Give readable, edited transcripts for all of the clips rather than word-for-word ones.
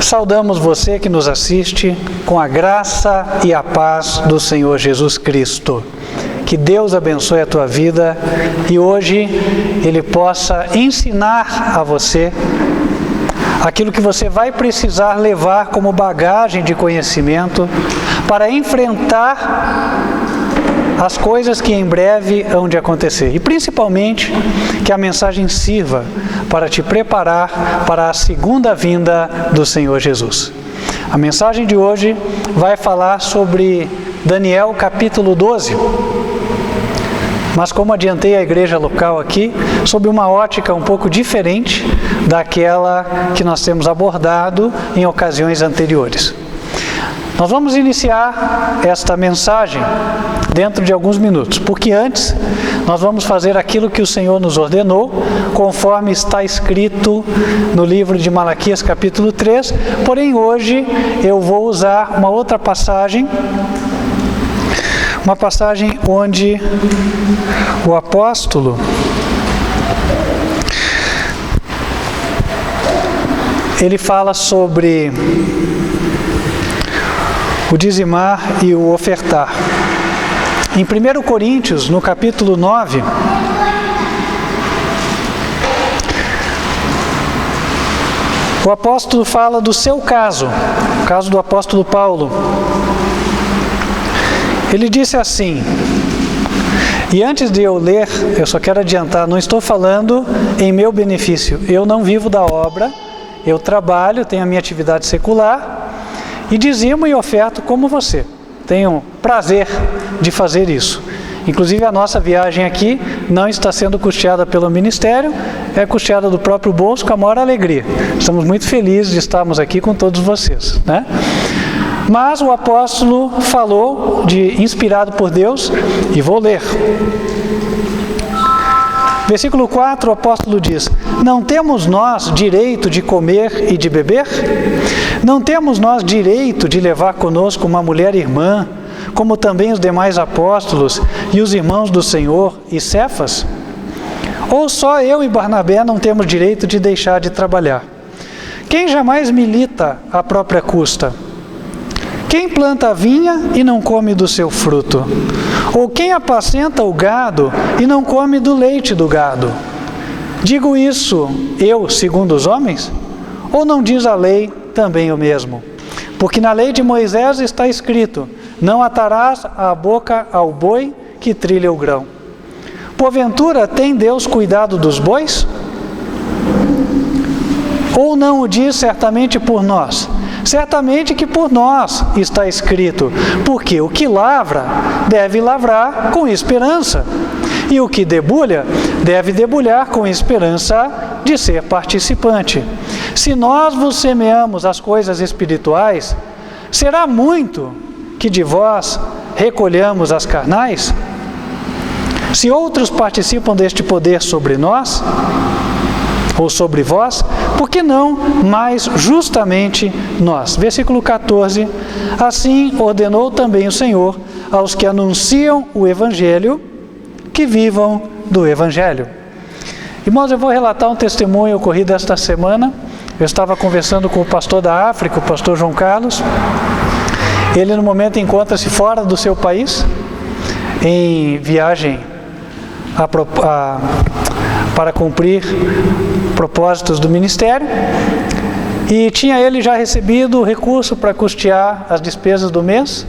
Saudamos você que nos assiste com a graça e a paz do Senhor Jesus Cristo. Que Deus abençoe a tua vida e hoje Ele possa ensinar a você aquilo que você vai precisar levar como bagagem de conhecimento para enfrentar as coisas que em breve hão de acontecer. E principalmente que a mensagem sirva para te preparar para a segunda vinda do Senhor Jesus. A mensagem de hoje vai falar sobre Daniel capítulo 12. Mas como adiantei a igreja local aqui, sob uma ótica um pouco diferente daquela que nós temos abordado em ocasiões anteriores. Nós vamos iniciar esta mensagem dentro de alguns minutos, porque antes nós vamos fazer aquilo que o Senhor nos ordenou, conforme está escrito no livro de Malaquias capítulo 3, porém hoje eu vou usar uma outra passagem, uma passagem onde o apóstolo ele fala sobre o dizimar e o ofertar. Em 1 Coríntios, no capítulo 9, o apóstolo fala do seu caso, o caso do apóstolo Paulo. Ele disse assim, e antes de eu ler, eu só quero adiantar, não estou falando em meu benefício. Eu não vivo da obra, eu trabalho, tenho a minha atividade secular e dizimo e oferto como você. Tenho prazer de fazer isso. Inclusive a nossa viagem aqui não está sendo custeada pelo ministério, é custeada do próprio bolso com a maior alegria. Estamos muito felizes de estarmos aqui com todos vocês, né? Mas o apóstolo falou, inspirado por Deus, e vou ler. Versículo 4, o apóstolo diz: não temos nós direito de comer e de beber? Não temos nós direito de levar conosco uma mulher irmã, como também os demais apóstolos e os irmãos do Senhor e Cefas? Ou só eu e Barnabé não temos direito de deixar de trabalhar? Quem jamais milita à própria custa? Quem planta a vinha e não come do seu fruto? Ou quem apacenta o gado e não come do leite do gado? Digo isso eu, segundo os homens? Ou não diz a lei também o mesmo? Porque na lei de Moisés está escrito: não atarás a boca ao boi que trilha o grão. Porventura tem Deus cuidado dos bois? Ou não o diz certamente por nós? Certamente que por nós está escrito, porque o que lavra deve lavrar com esperança, e o que debulha deve debulhar com esperança de ser participante. Se nós vos semeamos as coisas espirituais, será muito que de vós recolhamos as carnais? Se outros participam deste poder sobre nós, ou sobre vós, por que não mais justamente nós? Versículo 14, assim ordenou também o Senhor aos que anunciam o Evangelho, que vivam do Evangelho. Irmãos, eu vou relatar um testemunho ocorrido esta semana. Eu estava conversando com o pastor da África, o pastor João Carlos. Ele no momento encontra-se fora do seu país, em viagem para cumprir propósitos do ministério, e tinha ele já recebido o recurso para custear as despesas do mês,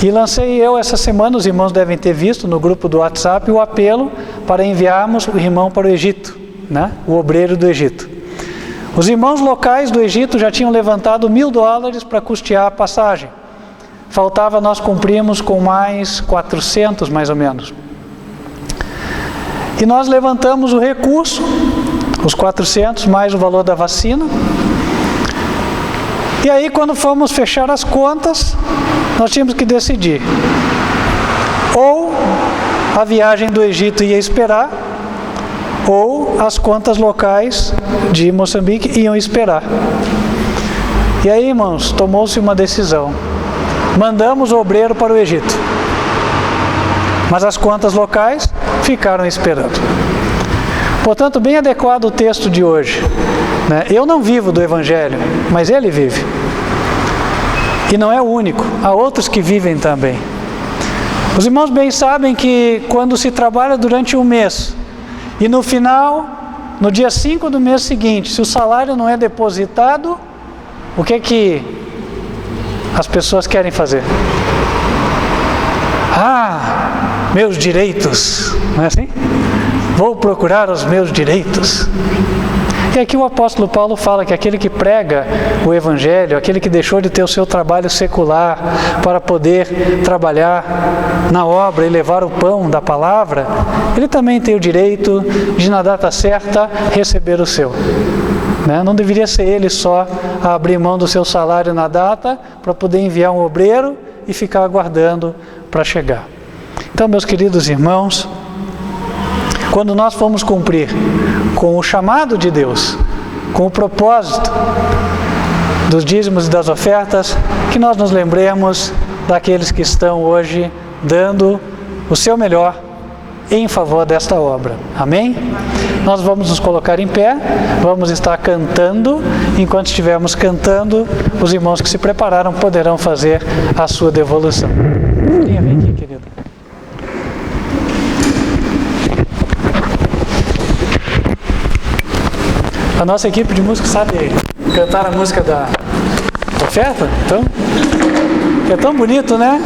e lancei eu essa semana, os irmãos devem ter visto no grupo do WhatsApp, o apelo para enviarmos o irmão para o Egito, né? O obreiro do Egito. Os irmãos locais do Egito já tinham levantado $1.000 para custear a passagem, faltava nós cumprirmos com mais 400 mais ou menos. E nós levantamos o recurso, os 400 mais o valor da vacina. E aí quando fomos fechar as contas, nós tínhamos que decidir. Ou a viagem do Egito ia esperar, ou as contas locais de Moçambique iam esperar. E aí, irmãos, tomou-se uma decisão. Mandamos o obreiro para o Egito. Mas as contas locais ficaram esperando. Portanto, bem adequado o texto de hoje, né? Eu não vivo do Evangelho, mas ele vive. E não é o único, há outros que vivem também. Os irmãos bem sabem que quando se trabalha durante um mês, e no final, no dia 5 do mês seguinte, se o salário não é depositado, o que as pessoas querem fazer? Ah, meus direitos, não é assim? Vou procurar os meus direitos. E aqui o apóstolo Paulo fala que aquele que prega o Evangelho, aquele que deixou de ter o seu trabalho secular para poder trabalhar na obra e levar o pão da palavra, ele também tem o direito de, na data certa, receber o seu. Né? Não deveria ser ele só a abrir mão do seu salário na data para poder enviar um obreiro e ficar aguardando para chegar. Então, meus queridos irmãos, quando nós formos cumprir com o chamado de Deus, com o propósito dos dízimos e das ofertas, que nós nos lembremos daqueles que estão hoje dando o seu melhor em favor desta obra. Amém? Nós vamos nos colocar em pé, vamos estar cantando. Enquanto estivermos cantando, os irmãos que se prepararam poderão fazer a sua devolução. Vem aqui, querido. A nossa equipe de música sabe cantar a música da oferta? Então, é tão bonito, né?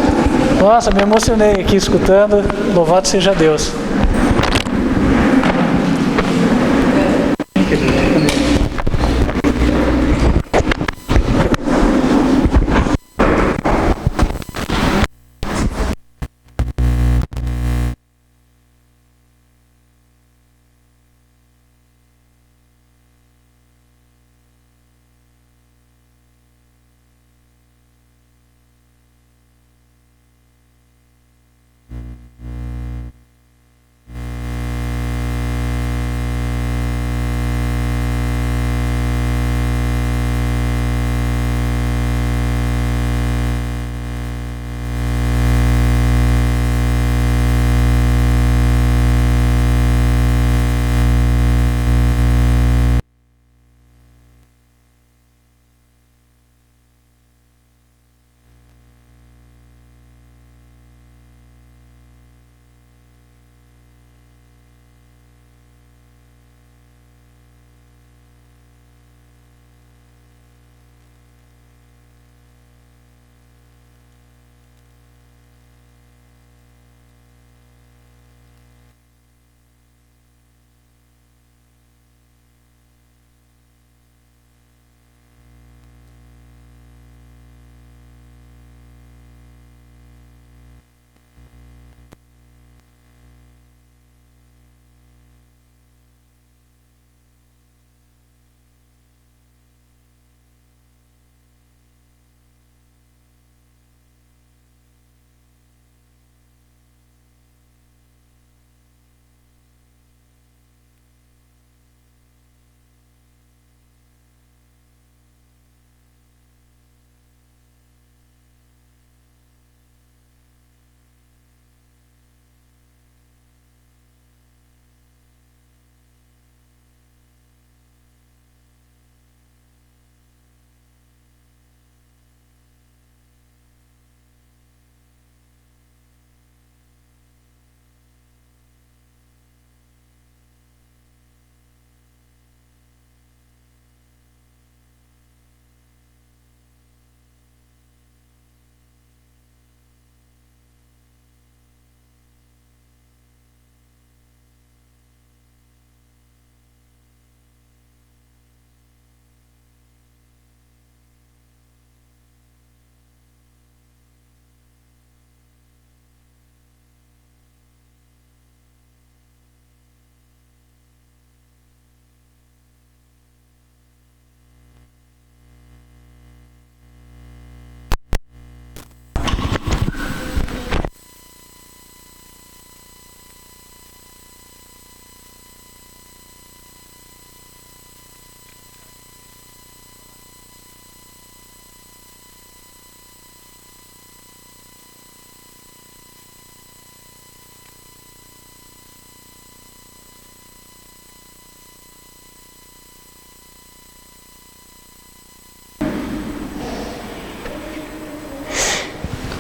Nossa, me emocionei aqui escutando. Louvado seja Deus.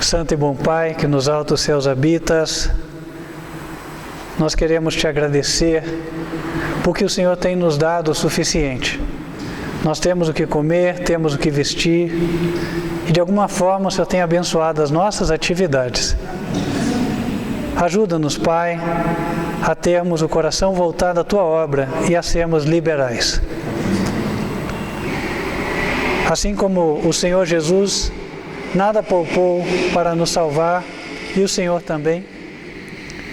Santo e bom Pai, que nos altos céus habitas, nós queremos te agradecer porque o Senhor tem nos dado o suficiente. Nós temos o que comer, temos o que vestir e de alguma forma o Senhor tem abençoado as nossas atividades. Ajuda-nos, Pai, a termos o coração voltado à Tua obra e a sermos liberais. Assim como o Senhor Jesus nada poupou para nos salvar, e o Senhor também,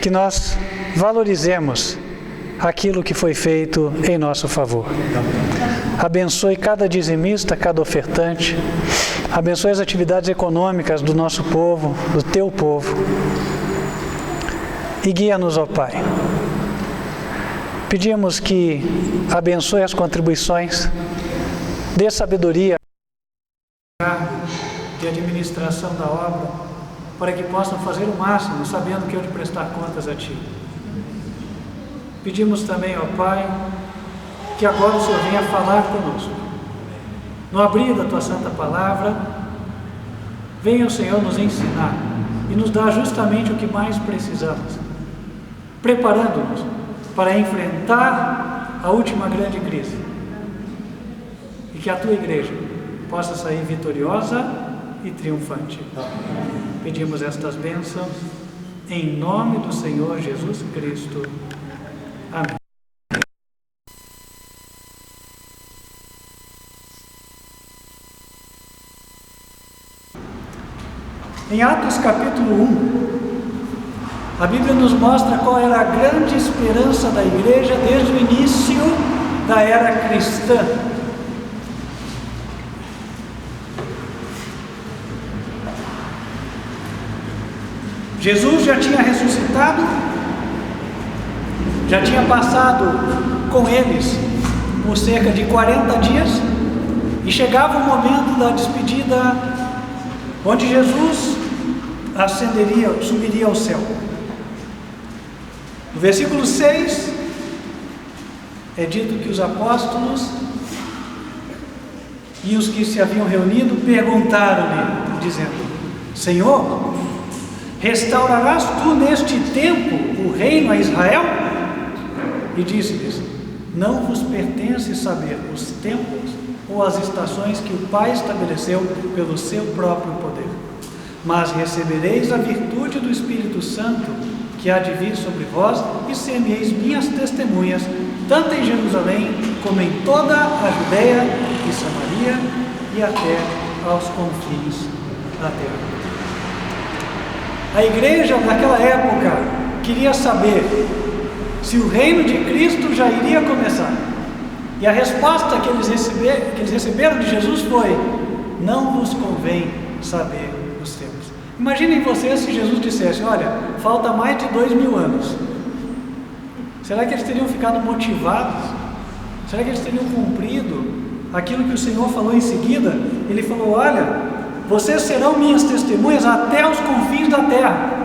que nós valorizemos aquilo que foi feito em nosso favor. Abençoe cada dizimista, cada ofertante, abençoe as atividades econômicas do nosso povo, do Teu povo, e guia-nos, ó Pai. Pedimos que abençoe as contribuições, dê sabedoria de administração da obra, para que possam fazer o máximo, sabendo que eu de prestar contas a Ti. Pedimos também, ó Pai, que agora o Senhor venha falar conosco. No abrir da Tua Santa Palavra, venha o Senhor nos ensinar e nos dar justamente o que mais precisamos, preparando-nos para enfrentar a última grande crise e que a Tua Igreja possa sair vitoriosa e triunfante. Pedimos estas bênçãos em nome do Senhor Jesus Cristo. Amém. Em Atos capítulo 1, a Bíblia nos mostra qual era a grande esperança da igreja desde o início da era cristã. Jesus já tinha ressuscitado, já tinha passado com eles por cerca de 40 dias e chegava o momento da despedida, onde Jesus ascenderia, subiria ao céu. No versículo 6 é dito que os apóstolos e os que se haviam reunido perguntaram-lhe, dizendo: Senhor, restaurarás tu neste tempo o reino a Israel? E disse-lhes: não vos pertence saber os tempos ou as estações que o Pai estabeleceu pelo seu próprio poder, mas recebereis a virtude do Espírito Santo, que há de vir sobre vós, e ser-me-eis minhas testemunhas, tanto em Jerusalém como em toda a Judeia e Samaria e até aos confins da terra. A igreja naquela época queria saber se o reino de Cristo já iria começar. E a resposta que eles receberam de Jesus foi: não vos convém saber os tempos. Imaginem vocês se Jesus dissesse: olha, falta mais de 2000 anos. Será que eles teriam ficado motivados? Será que eles teriam cumprido aquilo que o Senhor falou em seguida? Ele falou: olha, vocês serão minhas testemunhas até os confins da terra.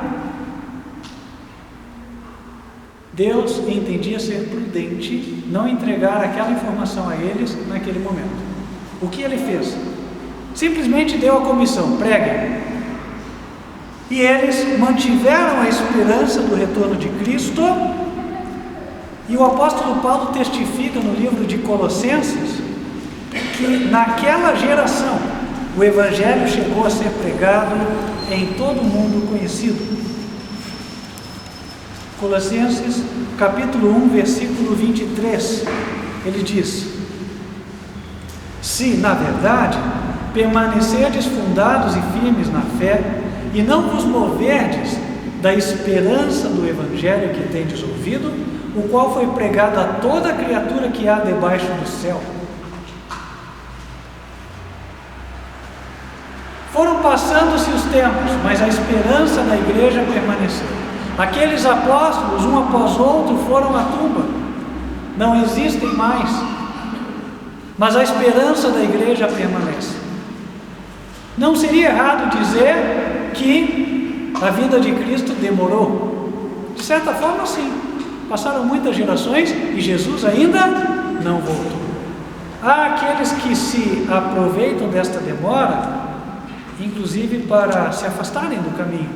Deus entendia ser prudente não entregar aquela informação a eles naquele momento. O que ele fez? Simplesmente deu a comissão: preguem. E eles mantiveram a esperança do retorno de Cristo. E o apóstolo Paulo testifica no livro de Colossenses que naquela geração o Evangelho chegou a ser pregado em todo o mundo conhecido. Colossenses capítulo 1, versículo 23, ele diz: se, na verdade, permanecerdes fundados e firmes na fé, e não vos moverdes da esperança do Evangelho que tendes ouvido, o qual foi pregado a toda criatura que há debaixo do céu. Foram passando-se os tempos, mas a esperança da igreja permaneceu. Aqueles apóstolos, um após outro, foram à tumba. Não existem mais. Mas a esperança da igreja permanece. Não seria errado dizer que a vinda de Cristo demorou. De certa forma, sim. Passaram muitas gerações e Jesus ainda não voltou. Há aqueles que se aproveitam desta demora inclusive para se afastarem do caminho.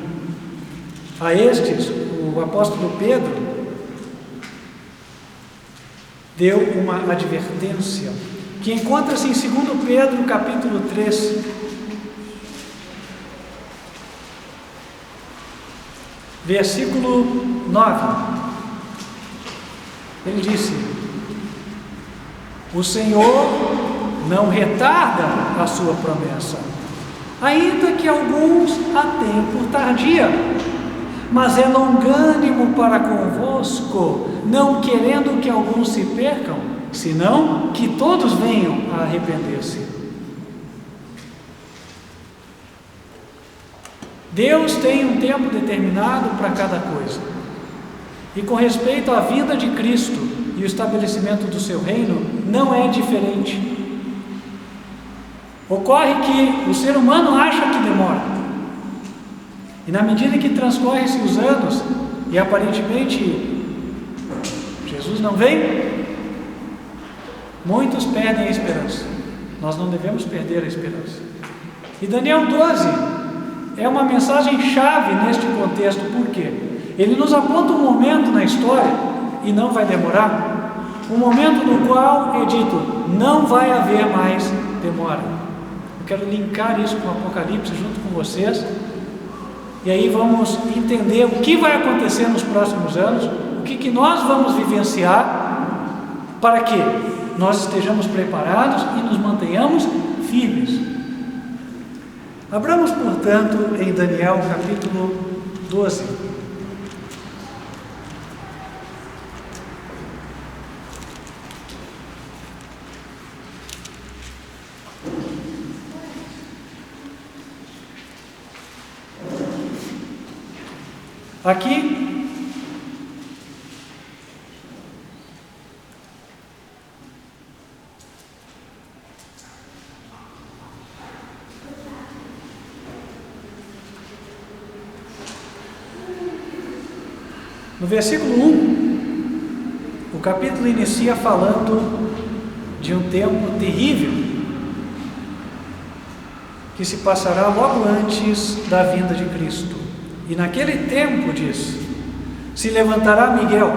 A estes, o apóstolo Pedro deu uma advertência, que encontra-se em 2 Pedro, capítulo 3, versículo 9. Ele disse: o Senhor não retarda a sua promessa, ainda que alguns a tenham por tardia, mas é longânimo para convosco, não querendo que alguns se percam, senão que todos venham a arrepender-se. Deus tem um tempo determinado para cada coisa, e com respeito à vinda de Cristo e o estabelecimento do seu reino, não é diferente. Ocorre que o ser humano acha que demora, e na medida que transcorrem-se os anos e aparentemente Jesus não vem, muitos perdem a esperança. Nós não devemos perder a esperança. E Daniel 12 é uma mensagem chave neste contexto. Por quê? Ele nos aponta um momento na história, e não vai demorar, um momento no qual é dito: não vai haver mais demora. Eu quero linkar isso com o Apocalipse junto com vocês, e aí vamos entender o que vai acontecer nos próximos anos, o que nós vamos vivenciar, para que nós estejamos preparados e nos mantenhamos firmes. Abramos, portanto, em Daniel capítulo 12. Aqui, no versículo 1, o capítulo inicia falando de um tempo terrível que se passará logo antes da vinda de Cristo. E naquele tempo, diz, se levantará Miguel,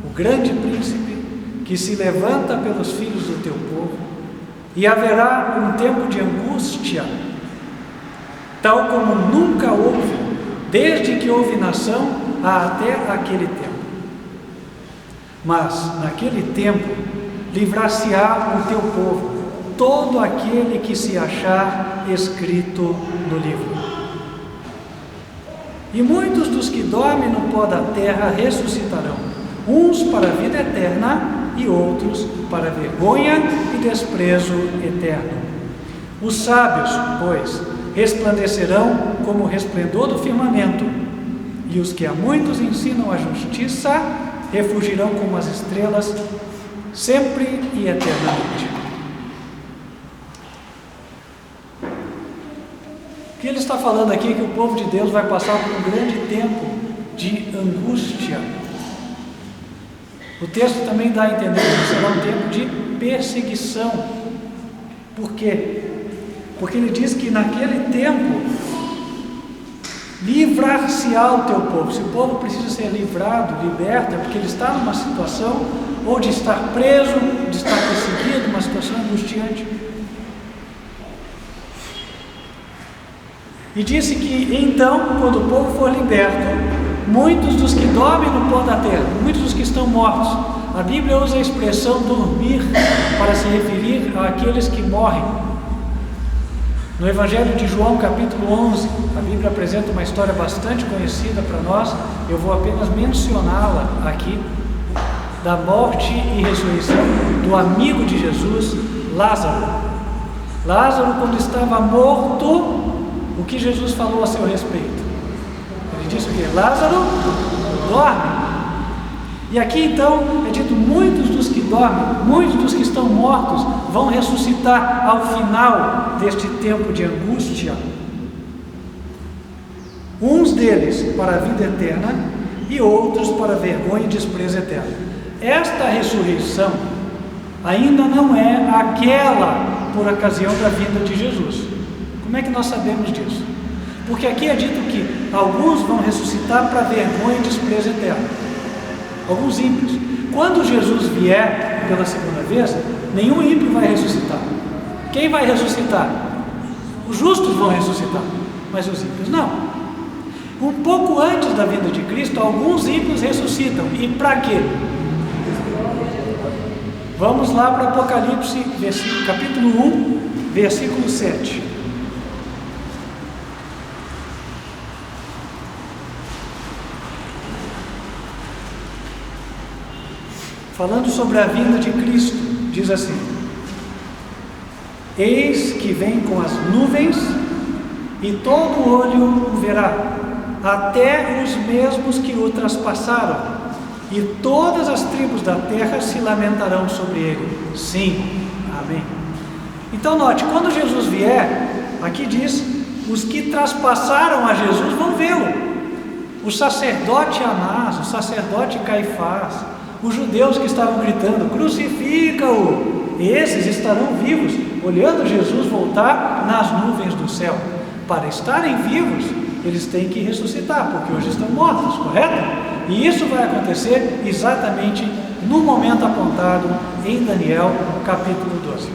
o grande príncipe, que se levanta pelos filhos do teu povo, e haverá um tempo de angústia, tal como nunca houve, desde que houve nação até aquele tempo. Mas naquele tempo livrar-se-á o teu povo, todo aquele que se achar escrito no livro. E muitos dos que dormem no pó da terra ressuscitarão, uns para a vida eterna e outros para vergonha e desprezo eterno. Os sábios, pois, resplandecerão como o resplendor do firmamento, e os que a muitos ensinam a justiça refugirão como as estrelas, sempre e eternamente. O que ele está falando aqui é que o povo de Deus vai passar por um grande tempo de angústia. O texto também dá a entender que será um tempo de perseguição. Por quê? Porque ele diz que naquele tempo livrar-se-á o teu povo. Se o povo precisa ser livrado, liberto, é porque ele está numa situação ou de estar preso, de estar perseguido, uma situação angustiante. E disse que então, quando o povo for liberto, muitos dos que dormem no pó da terra, muitos dos que estão mortos, a Bíblia usa a expressão dormir para se referir àqueles que morrem. No Evangelho de João, capítulo 11, a Bíblia apresenta uma história bastante conhecida para nós, eu vou apenas mencioná-la aqui, da morte e ressurreição do amigo de Jesus, Lázaro. Lázaro, quando estava morto, o que Jesus falou a seu respeito? Ele disse o quê? Lázaro, dorme. E aqui então é dito: muitos dos que dormem, muitos dos que estão mortos vão ressuscitar ao final deste tempo de angústia. Uns deles para a vida eterna e outros para a vergonha e desprezo eterno. Esta ressurreição ainda não é aquela por ocasião da vinda de Jesus. Como é que nós sabemos disso? Porque aqui é dito que alguns vão ressuscitar para vergonha e desprezo eterno. Alguns ímpios. Quando Jesus vier pela segunda vez, nenhum ímpio vai ressuscitar. Quem vai ressuscitar? Os justos vão ressuscitar, mas os ímpios não. Um pouco antes da vinda de Cristo, alguns ímpios ressuscitam. E para quê? Vamos lá para Apocalipse, capítulo 1, versículo 7. Falando sobre a vinda de Cristo, diz assim: eis que vem com as nuvens, e todo olho o verá, até os mesmos que o traspassaram, e todas as tribos da terra se lamentarão sobre ele. Sim, amém. Então note, quando Jesus vier, aqui diz, os que traspassaram a Jesus vão vê-lo. O sacerdote Anás, o sacerdote Caifás, os judeus que estavam gritando, crucifica-o, esses estarão vivos, olhando Jesus voltar nas nuvens do céu. Para estarem vivos, eles têm que ressuscitar, porque hoje estão mortos, correto? E isso vai acontecer exatamente no momento apontado em Daniel, capítulo 12.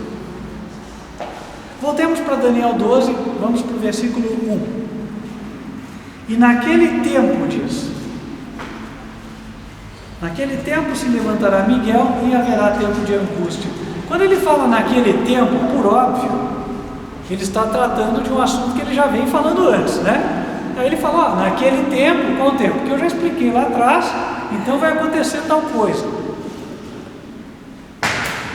Voltemos para Daniel 12, vamos para o versículo 1. E naquele tempo, diz, naquele tempo se levantará Miguel e haverá tempo de angústia. Quando ele fala naquele tempo, por óbvio, ele está tratando de um assunto que ele já vem falando antes, né? Aí ele fala, naquele tempo, qual tempo? Que eu já expliquei lá atrás, então vai acontecer tal coisa.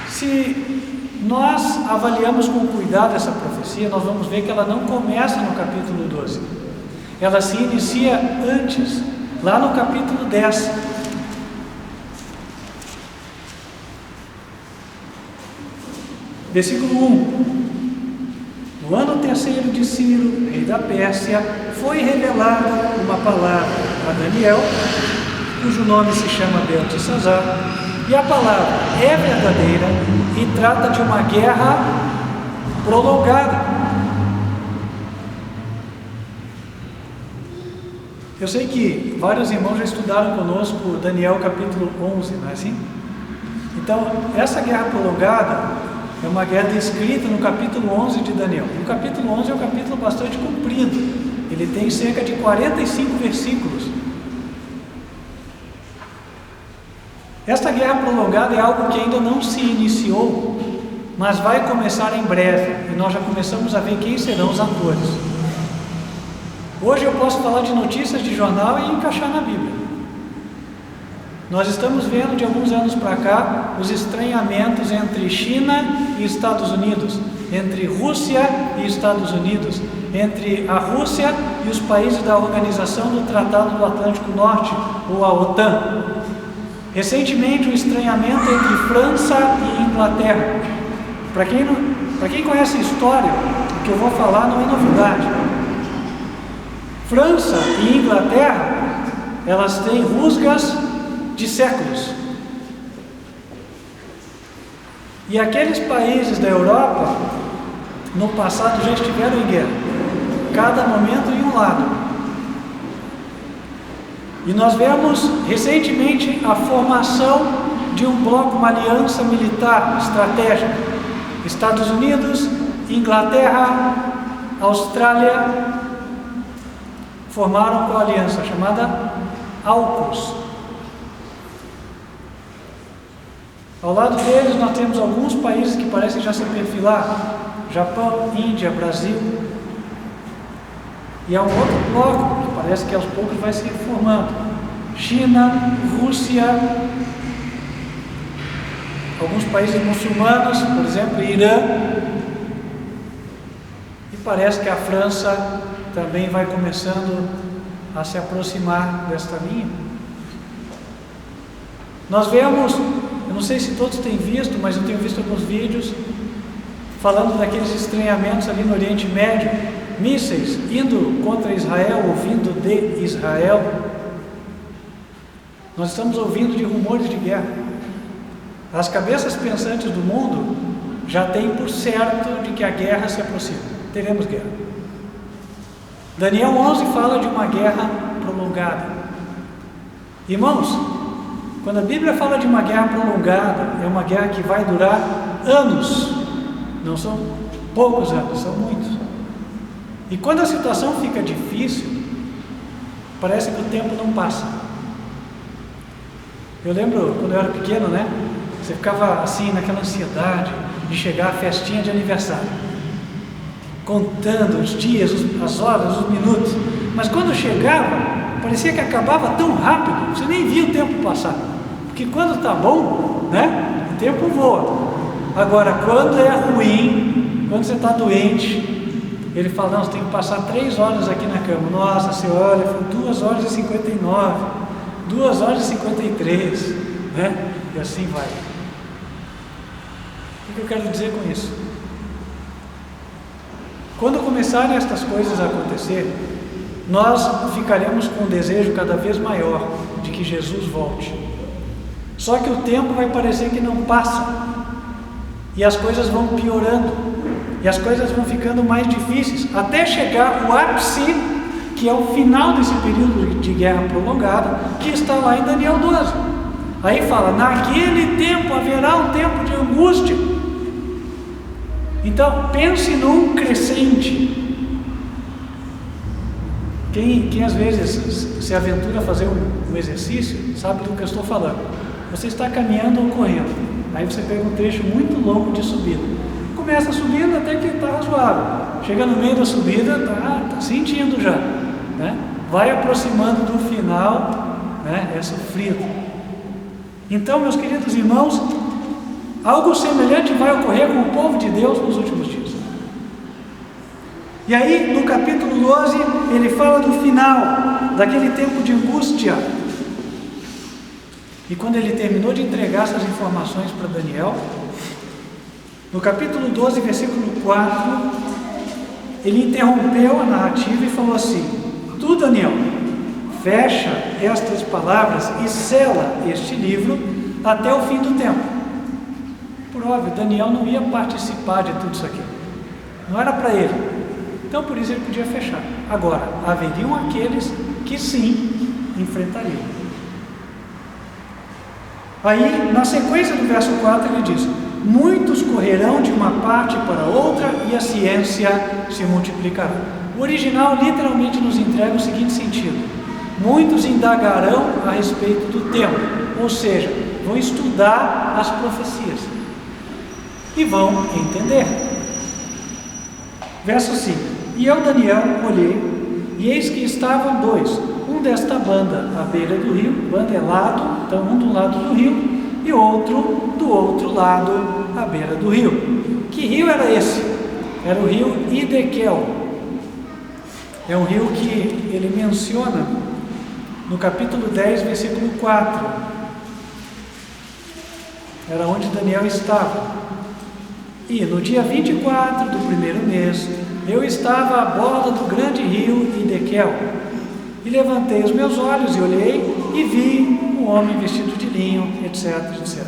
Se nós avaliamos com cuidado essa profecia, nós vamos ver que ela não começa no capítulo 12. Ela se inicia antes, lá no capítulo 10. Versículo 1. No ano terceiro de Ciro, rei da Pérsia, foi revelada uma palavra a Daniel, cujo nome se chama Beltesazar, e a palavra é verdadeira e trata de uma guerra prolongada. Eu sei que vários irmãos já estudaram conosco Daniel capítulo 11, não é assim? Então, essa guerra prolongada é uma guerra descrita no capítulo 11 de Daniel. O capítulo 11 é um capítulo bastante comprido. Ele tem cerca de 45 versículos. Esta guerra prolongada é algo que ainda não se iniciou, mas vai começar em breve. E nós já começamos a ver quem serão os atores. Hoje eu posso falar de notícias de jornal e encaixar na Bíblia. Nós estamos vendo de alguns anos para cá os estranhamentos entre China e Estados Unidos, entre Rússia e Estados Unidos, entre a Rússia e os países da Organização do Tratado do Atlântico Norte, ou a OTAN. Recentemente, um estranhamento entre França e Inglaterra. Para quem conhece a história, o que eu vou falar não é novidade. França e Inglaterra, elas têm rusgas de séculos. E aqueles países da Europa, no passado, já estiveram em guerra, cada momento em um lado. E nós vemos recentemente a formação de um bloco, uma aliança militar estratégica. Estados Unidos, Inglaterra, Austrália formaram uma aliança chamada AUKUS. Ao lado deles nós temos alguns países que parecem já se perfilar: Japão, Índia, Brasil. E há um outro bloco que parece que aos poucos vai se formando: China, Rússia, alguns países muçulmanos, por exemplo, Irã. E parece que a França também vai começando a se aproximar desta linha. Nós vemos, eu não sei se todos têm visto, mas eu tenho visto alguns vídeos falando daqueles estranhamentos ali no Oriente Médio, mísseis indo contra Israel, ou vindo de Israel. Nós estamos ouvindo de rumores de guerra. As cabeças pensantes do mundo já têm por certo de que a guerra se aproxima. teremos guerra. Daniel 11 fala de uma guerra prolongada. Irmãos, quando a Bíblia fala de uma guerra prolongada, é uma guerra que vai durar anos, não são poucos anos, são muitos. E quando a situação fica difícil, parece que o tempo não passa. Eu lembro quando eu era pequeno, né? Você ficava assim naquela ansiedade de chegar à festinha de aniversário, contando os dias, as horas, os minutos. Mas quando chegava, parecia que acabava tão rápido, você nem via o tempo passar. Porque quando está bom, né? O tempo voa. Agora, quando é ruim, quando você está doente, ele fala, não, você tem que passar 3 horas aqui na cama. Nossa, você olha, foi 2 horas e 59, 2 horas e 53, né? E assim vai. O que eu quero dizer com isso? Quando começarem estas coisas a acontecer, nós ficaremos com um desejo cada vez maior de que Jesus volte. Só que o tempo vai parecer que não passa, e as coisas vão piorando, e as coisas vão ficando mais difíceis, até chegar o ápice, que é o final desse período de guerra prolongada, que está lá em Daniel 12. Aí fala, naquele tempo haverá um tempo de angústia. Então, pense num crescente. Quem às vezes se aventura a fazer um exercício, sabe do que eu estou falando. Você está caminhando ou correndo, aí você pega um trecho muito longo de subida. Começa subindo até que está razoável. Chega no meio da subida, está sentindo já, né? Vai aproximando do final, né? É sofrido. Então, meus queridos irmãos, algo semelhante vai ocorrer com o povo de Deus nos últimos dias. E aí, no capítulo 12, ele fala do final, daquele tempo de angústia. E quando ele terminou de entregar essas informações para Daniel, no capítulo 12, versículo 4, ele interrompeu a narrativa e falou assim, tu, Daniel, fecha estas palavras e sela este livro até o fim do tempo. Por óbvio, Daniel não ia participar de tudo isso aqui, não era para ele, então por isso ele podia fechar. Agora, haveriam aqueles que sim enfrentariam. Aí, na sequência do verso 4, ele diz, muitos correrão de uma parte para outra e a ciência se multiplicará. O original literalmente nos entrega o seguinte sentido, muitos indagarão a respeito do tempo, ou seja, vão estudar as profecias e vão entender. Verso 5, e eu, Daniel, olhei, e eis que estavam 2, um desta banda à beira do rio, banda é lado, então um do lado do rio, e outro do outro lado à beira do rio. Que rio era esse? Era o rio Hidekel. É um rio que ele menciona no capítulo 10, versículo 4. Era onde Daniel estava. E no dia 24 do primeiro mês, eu estava à borda do grande rio Hidekel. E levantei os meus olhos e olhei e vi um homem vestido de linho, etc, etc.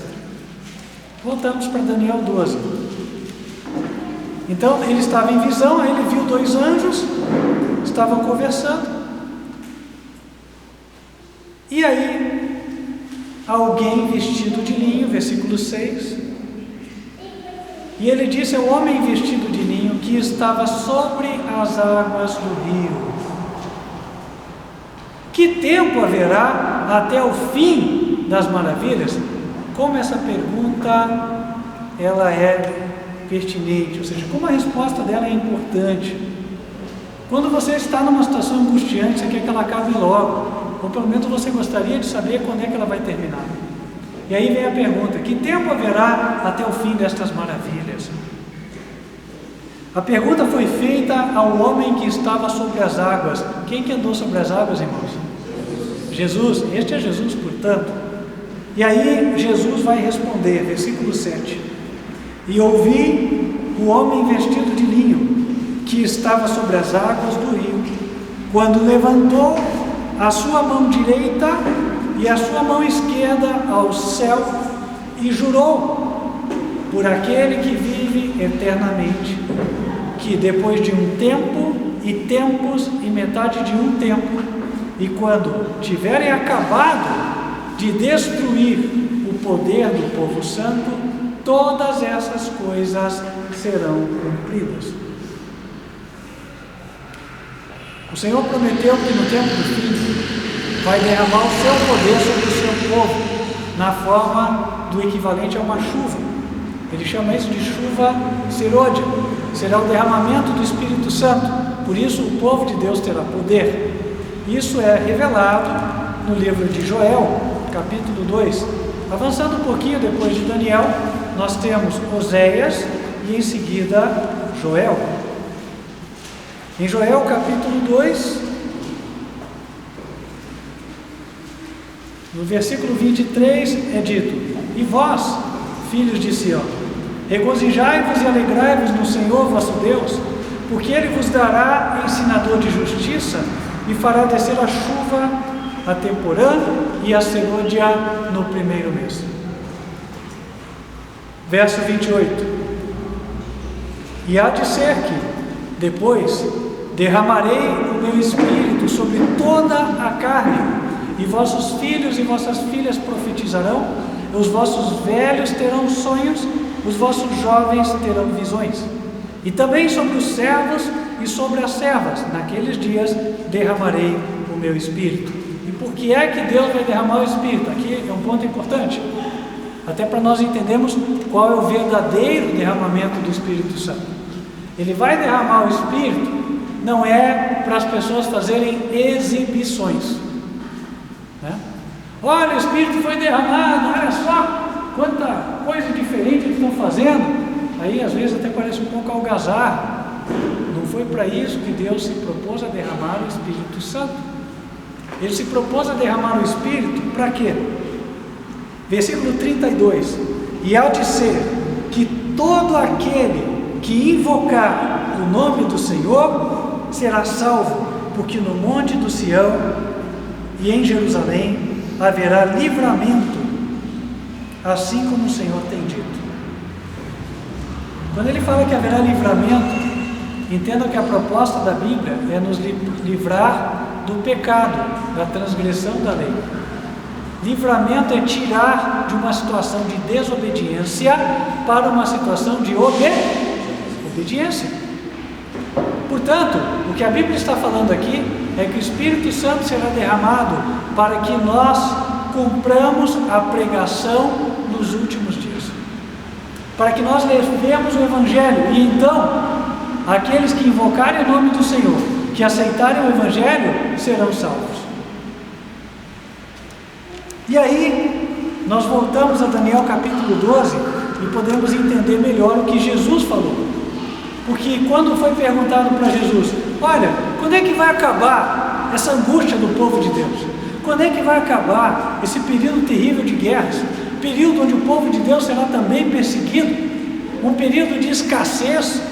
Voltamos para Daniel 12. Então ele estava em visão, aí ele viu 2 anjos, estavam conversando. E aí, alguém vestido de linho, versículo 6. E ele disse ao homem vestido de linho que estava sobre as águas do rio, que tempo haverá até o fim das maravilhas? Como essa pergunta ela é pertinente, ou seja, como a resposta dela é importante. Quando você está numa situação angustiante, você quer que ela acabe logo, ou pelo menos você gostaria de saber quando é que ela vai terminar. E aí vem a pergunta, que tempo haverá até o fim destas maravilhas? A pergunta foi feita ao homem que estava sobre as águas. Quem que andou sobre as águas, irmãos? Jesus. Este é Jesus, portanto. E aí Jesus vai responder, versículo 7. E ouvi o homem vestido de linho, que estava sobre as águas do rio, quando levantou a sua mão direita e a sua mão esquerda ao céu, e jurou por aquele que vive eternamente, que depois de um tempo e tempos e metade de um tempo, e quando tiverem acabado de destruir o poder do povo santo, todas essas coisas serão cumpridas. O Senhor prometeu que no tempo do fim vai derramar o seu poder sobre o seu povo, na forma do equivalente a uma chuva. Ele chama isso de chuva serôdia. Será o derramamento do Espírito Santo. Por isso o povo de Deus terá poder. Isso é revelado no livro de Joel, capítulo 2. Avançando um pouquinho depois de Daniel, nós temos Oséias e em seguida Joel. Em Joel capítulo 2, no versículo 23 é dito: E vós, filhos de Sião, regozijai-vos e alegrai-vos no Senhor vosso Deus, porque Ele vos dará ensinador de justiça e fará descer a chuva, a temporã e a serôdia no primeiro mês. Verso 28: E há de ser que, depois, derramarei o meu espírito sobre toda a carne, e vossos filhos e vossas filhas profetizarão, os vossos velhos terão sonhos, os vossos jovens terão visões. E também sobre os servos e sobre as servas, naqueles dias derramarei o meu espírito. E por que é que Deus vai derramar o espírito? Aqui é um ponto importante, até para nós entendermos qual é o verdadeiro derramamento do Espírito Santo. Ele vai derramar o espírito, não é para as pessoas fazerem exibições, né? Olha, o Espírito foi derramado, olha só quanta coisa diferente eles estão fazendo. Aí às vezes até parece um pouco algazarra. Não foi para isso que Deus se propôs a derramar o Espírito Santo. Ele se propôs a derramar o Espírito para quê? Versículo 32: E há de ser que todo aquele que invocar o nome do Senhor será salvo, porque no monte do Sião e em Jerusalém haverá livramento, assim como o Senhor tem dito. Quando ele fala que haverá livramento, entendam que a proposta da Bíblia é nos livrar do pecado, da transgressão da lei. Livramento é tirar de uma situação de desobediência para uma situação de obediência. Portanto, o que a Bíblia está falando aqui é que o Espírito Santo será derramado para que nós cumpramos a pregação nos últimos dias, para que nós levemos o Evangelho, e então aqueles que invocarem o nome do Senhor, que aceitarem o Evangelho, serão salvos. E aí nós voltamos a Daniel capítulo 12 e podemos entender melhor o que Jesus falou. Porque quando foi perguntado para Jesus: olha, quando é que vai acabar essa angústia do povo de Deus? Quando é que vai acabar esse período terrível de guerras? Período onde o povo de Deus será também perseguido, um período de escassez.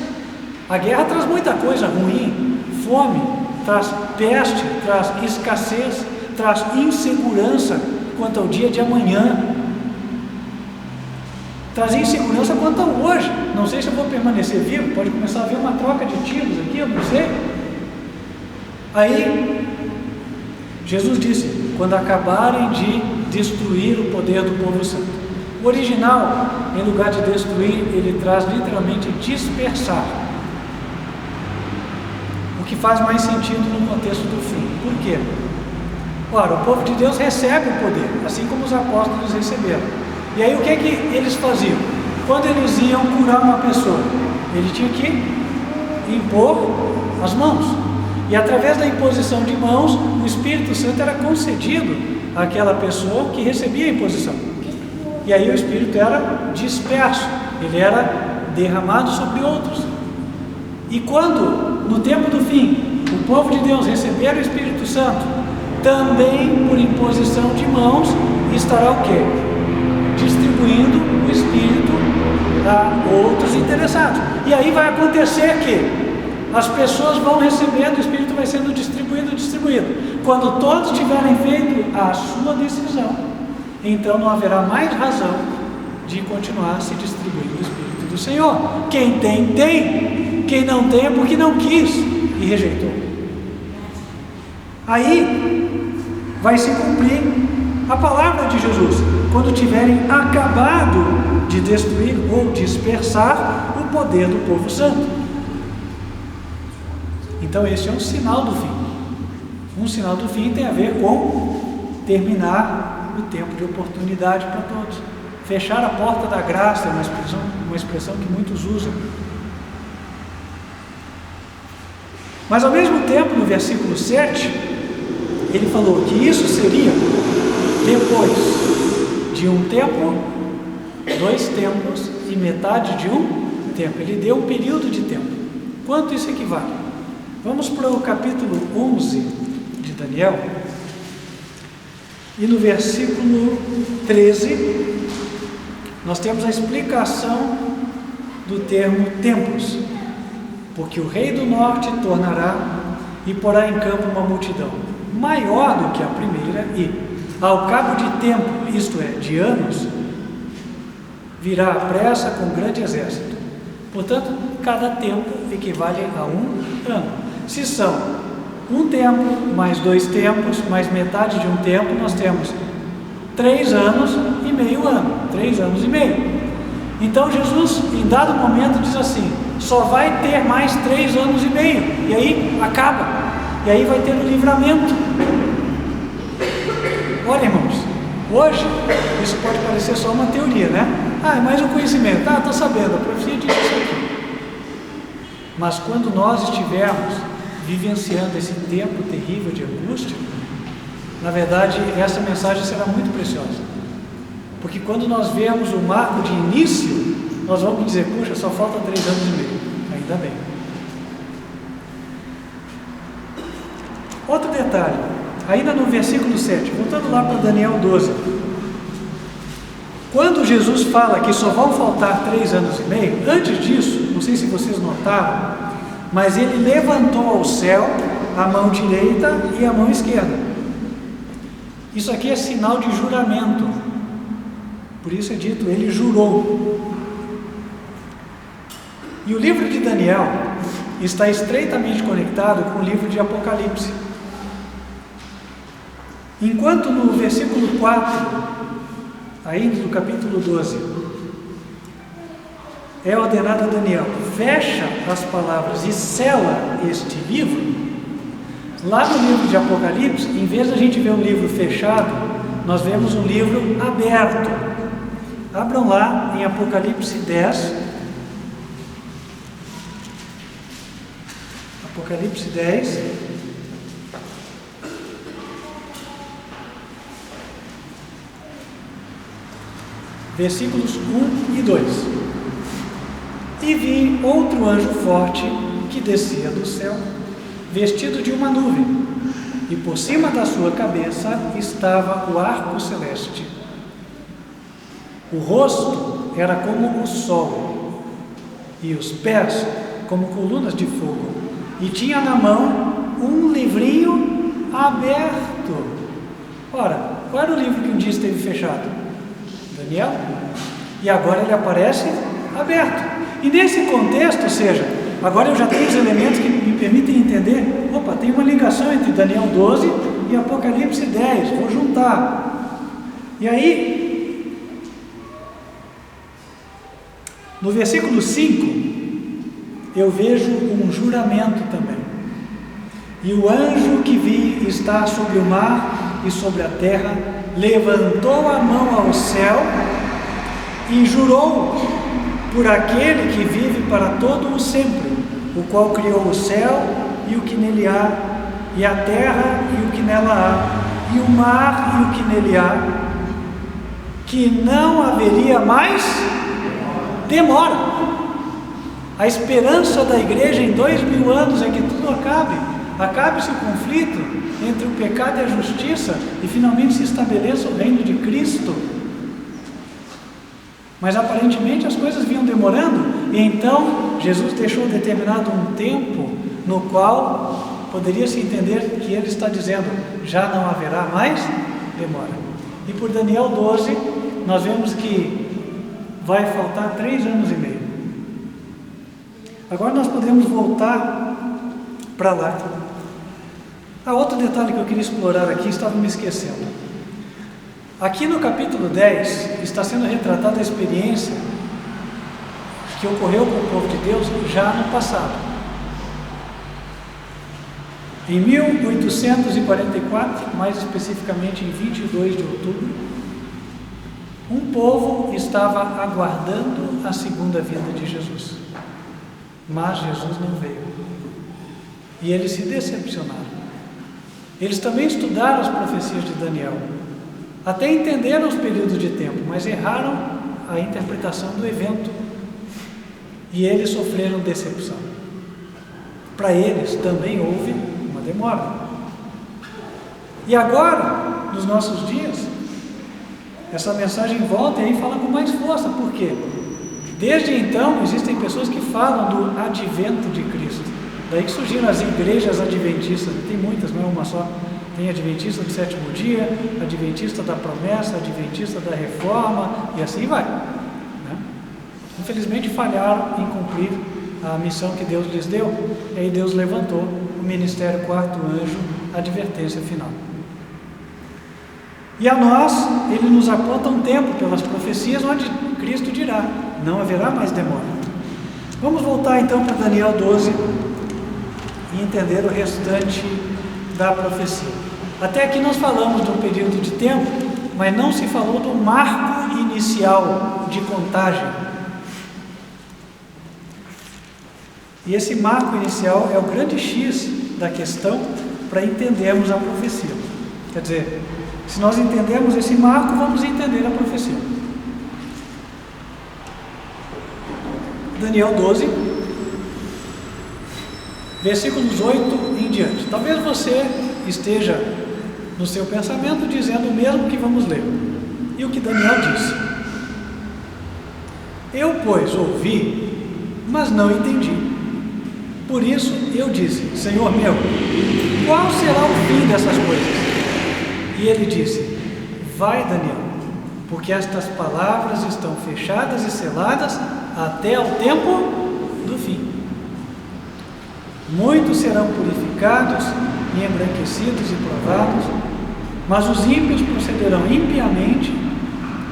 A guerra traz muita coisa ruim: fome, traz peste, traz escassez, traz insegurança quanto ao dia de amanhã, traz insegurança quanto ao hoje. Não sei se eu vou permanecer vivo, pode começar a haver uma troca de tiros aqui, eu não sei. Aí Jesus disse: quando acabarem de destruir o poder do povo santo. O original, em lugar de destruir, ele traz literalmente dispersar, o que faz mais sentido no contexto do fim. Por quê? Ora, o povo de Deus recebe o poder, assim como os apóstolos receberam. E aí o que é que eles faziam? Quando eles iam curar uma pessoa, ele tinha que impor as mãos. E através da imposição de mãos, o Espírito Santo era concedido àquela pessoa que recebia a imposição. E aí o Espírito era disperso, ele era derramado sobre outros. E quando, no tempo do fim, o povo de Deus receber o Espírito Santo, também por imposição de mãos, estará o quê? Distribuindo o Espírito a outros interessados. E aí vai acontecer que as pessoas vão recebendo, o Espírito vai sendo distribuído. Quando todos tiverem feito a sua decisão, então não haverá mais razão de continuar se distribuindo o Espírito do Senhor. Quem tem, tem. quem não tem é porque não quis e rejeitou. Aí vai se cumprir a palavra de Jesus, quando tiverem acabado de destruir ou dispersar o poder do povo santo. Então esse é um sinal do fim. Um sinal do fim tem a ver com terminar o tempo de oportunidade para todos. Fechar a porta da graça é uma expressão que muitos usam. Mas ao mesmo tempo, no versículo 7, ele falou que isso seria depois de um tempo, 2 tempos e metade de um tempo. Ele deu um período de tempo. Quanto isso equivale? Vamos para o capítulo 11 de Daniel. E no versículo 13, nós temos a explicação do termo tempos. Porque o rei do norte tornará e porá em campo uma multidão maior do que a primeira e, ao cabo de tempo, isto é, de anos, virá à pressa com grande exército. Portanto, cada tempo equivale a 1 ano. Se são 1 tempo, mais 2 tempos, mais metade de 1 tempo, nós temos 3 anos e meio ano, 3 anos e meio. Então Jesus, em dado momento, diz assim: só vai ter mais 3 anos e meio, e aí acaba, e aí vai ter o livramento. Olha, irmãos, hoje isso pode parecer só uma teoria, né? É mais um conhecimento. Estou sabendo, a profecia diz isso aqui. Mas quando nós estivermos vivenciando esse tempo terrível de angústia, na verdade essa mensagem será muito preciosa, porque quando nós vemos o marco de início, nós vamos dizer: puxa, só falta 3 anos e meio, ainda bem. Outro detalhe, ainda no versículo 7, voltando lá para Daniel 12, quando Jesus fala que só vão faltar 3 anos e meio, antes disso, não sei se vocês notaram, mas ele levantou ao céu a mão direita e a mão esquerda. Isso aqui é sinal de juramento, por isso é dito, ele jurou. E o livro de Daniel está estreitamente conectado com o livro de Apocalipse. Enquanto no versículo 4, ainda do capítulo 12, é ordenado a Daniel: fecha as palavras e sela este livro. Lá no livro de Apocalipse, em vez de a gente ver um livro fechado, nós vemos um livro aberto. Abram lá em Apocalipse 10. Apocalipse 10. Versículos 1 e 2. E vi outro anjo forte que descia do céu, vestido de uma nuvem, e por cima da sua cabeça estava o arco celeste. O rosto era como o sol, e os pés como colunas de fogo, e tinha na mão um livrinho aberto. Ora, qual era o livro que um dia esteve fechado? Daniel. E agora ele aparece aberto. E nesse contexto, ou seja, agora eu já tenho os elementos que me permitem entender, opa, tem uma ligação entre Daniel 12 e Apocalipse 10, vou juntar. E aí, no versículo 5, eu vejo um juramento também. E o anjo que vi está sobre o mar e sobre a terra, levantou a mão ao céu e jurou por aquele que vive para todo o sempre, o qual criou o céu e o que nele há, e a terra e o que nela há, e o mar e o que nele há, que não haveria mais demora. A esperança da igreja em 2000 anos é que tudo acabe-se o conflito entre o pecado e a justiça, e finalmente se estabeleça o reino de Cristo. Mas aparentemente as coisas vinham demorando, e então Jesus deixou determinado um tempo no qual poderia se entender que ele está dizendo: já não haverá mais demora. E por Daniel 12 nós vemos que vai faltar 3 anos e meio. Agora nós podemos voltar para lá. Há outro detalhe que eu queria explorar aqui, estava me esquecendo. Aqui no capítulo 10 está sendo retratada a experiência que ocorreu com o povo de Deus já no passado. Em 1844, mais especificamente em 22 de outubro, um povo estava aguardando a segunda vinda de Jesus, mas Jesus não veio, e eles se decepcionaram. Eles também estudaram as profecias de Daniel, até entenderam os períodos de tempo, mas erraram a interpretação do evento, e eles sofreram decepção. Para eles também houve uma demora. E agora, nos nossos dias, essa mensagem volta e aí fala com mais força. Por quê? Desde então, existem pessoas que falam do advento de Cristo. Daí que surgiram as igrejas adventistas, tem muitas, não é uma só. Tem adventista do sétimo dia, adventista da promessa, adventista da reforma, e assim vai. Né? Infelizmente falharam em cumprir a missão que Deus lhes deu, e aí Deus levantou o ministério quarto anjo, a advertência final. E a nós, ele nos aponta um tempo pelas profecias, onde Cristo dirá, não haverá mais demora. Vamos voltar então para Daniel 12 e entender o restante da profecia. Até aqui nós falamos de um período de tempo, mas não se falou do marco inicial de contagem. E esse marco inicial é o grande X da questão para entendermos a profecia. Quer dizer, se nós entendemos esse marco, vamos entender a profecia. Daniel 12, versículos 8 em diante. Talvez você esteja no seu pensamento dizendo o mesmo que vamos ler. E o que Daniel disse: eu, pois, ouvi, mas não entendi. Por isso eu disse, Senhor meu, qual será o fim dessas coisas? E ele disse, vai, Daniel, porque estas palavras estão fechadas e seladas até o tempo do fim. Muitos serão purificados e embranquecidos e provados, mas os ímpios procederão impiamente,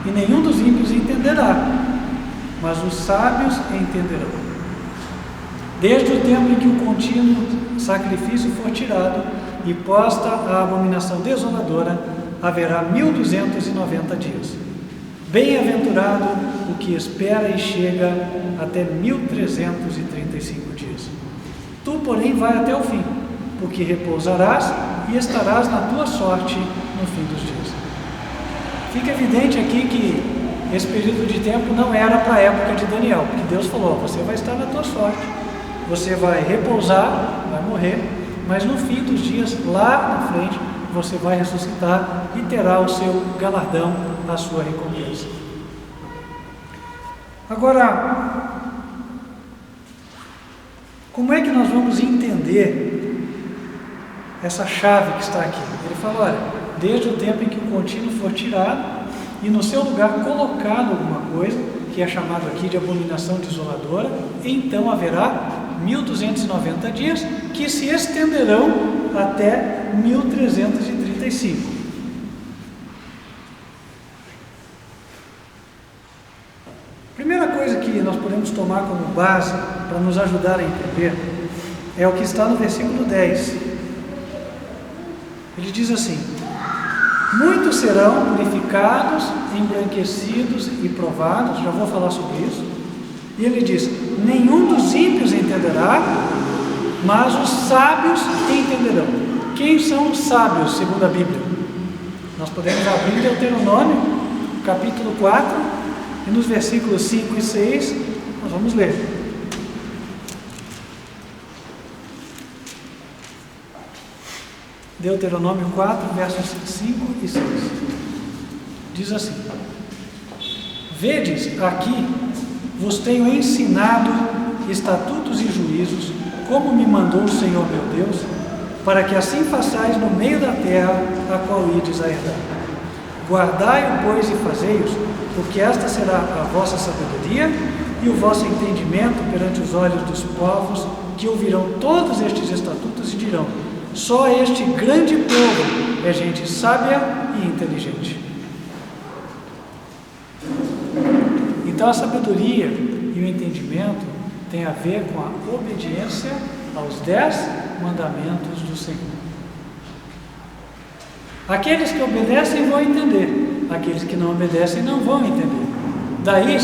e nenhum dos ímpios entenderá, mas os sábios entenderão. Desde o tempo em que o contínuo sacrifício for tirado e posta a abominação desoladora, haverá 1290 dias. Bem-aventurado o que espera e chega até 1335 dias. Tu, porém, vai até o fim, porque repousarás e estarás na tua sorte no fim dos dias. Fica evidente aqui que esse período de tempo não era para a época de Daniel, porque Deus falou, você vai estar na tua sorte, você vai repousar, vai morrer, mas no fim dos dias, lá na frente, você vai ressuscitar e terá o seu galardão, a sua recompensa. Agora, como é que nós vamos entender essa chave que está aqui? Ele fala, olha, desde o tempo em que o contínuo for tirado e no seu lugar colocado alguma coisa, que é chamado aqui de abominação desoladora, então haverá 1290 dias que se estenderão até 1335. Primeira coisa que nós podemos tomar como base para nos ajudar a entender é o que está no versículo 10. Ele diz assim: muitos serão purificados, embranquecidos e provados. Já vou falar sobre isso. E ele diz, nenhum dos ímpios entenderá, mas os sábios entenderão. Quem são os sábios, segundo a Bíblia? Nós podemos abrir Deuteronômio, capítulo 4, e nos versículos 5 e 6, nós vamos ler. Deuteronômio 4, versos 5 e 6. Diz assim: vedes, aqui vos tenho ensinado estatutos e juízos, como me mandou o Senhor meu Deus, para que assim façais no meio da terra, a qual ides a herdar. Guardai-o, pois, e fazei-os, porque esta será a vossa sabedoria e o vosso entendimento perante os olhos dos povos, que ouvirão todos estes estatutos e dirão: só este grande povo é gente sábia e inteligente. Então a sabedoria e o entendimento têm a ver com a obediência aos 10 mandamentos do Senhor. Aqueles que obedecem vão entender, aqueles que não obedecem não vão entender. Daí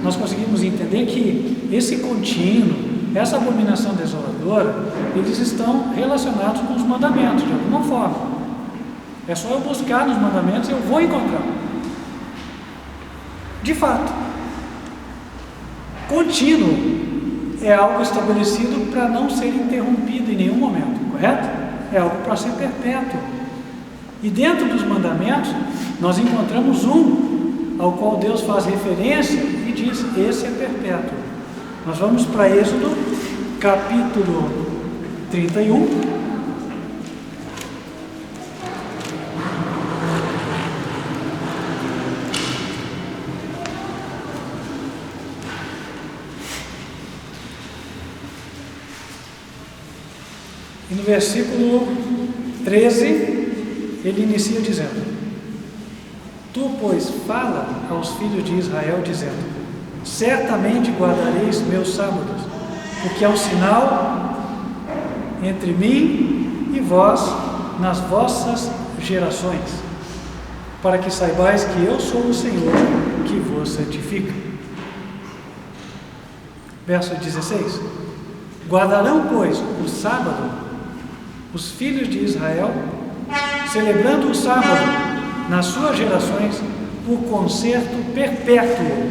nós conseguimos entender que esse contínuo, essa abominação desoladora, eles estão relacionados com os mandamentos de alguma forma. É só eu buscar nos mandamentos e eu vou encontrar. De fato, contínuo é algo estabelecido para não ser interrompido em nenhum momento, correto? É algo para ser perpétuo. E dentro dos mandamentos, nós encontramos um ao qual Deus faz referência e diz: esse é perpétuo. Nós vamos para Êxodo, capítulo 31. E no versículo 13, ele inicia dizendo: tu, pois, fala aos filhos de Israel, dizendo: certamente guardareis meus sábados, porque é um sinal entre mim e vós nas vossas gerações, para que saibais que eu sou o Senhor que vos santifica. Verso 16: guardarão, pois, o sábado os filhos de Israel, celebrando o sábado nas suas gerações por concerto perpétuo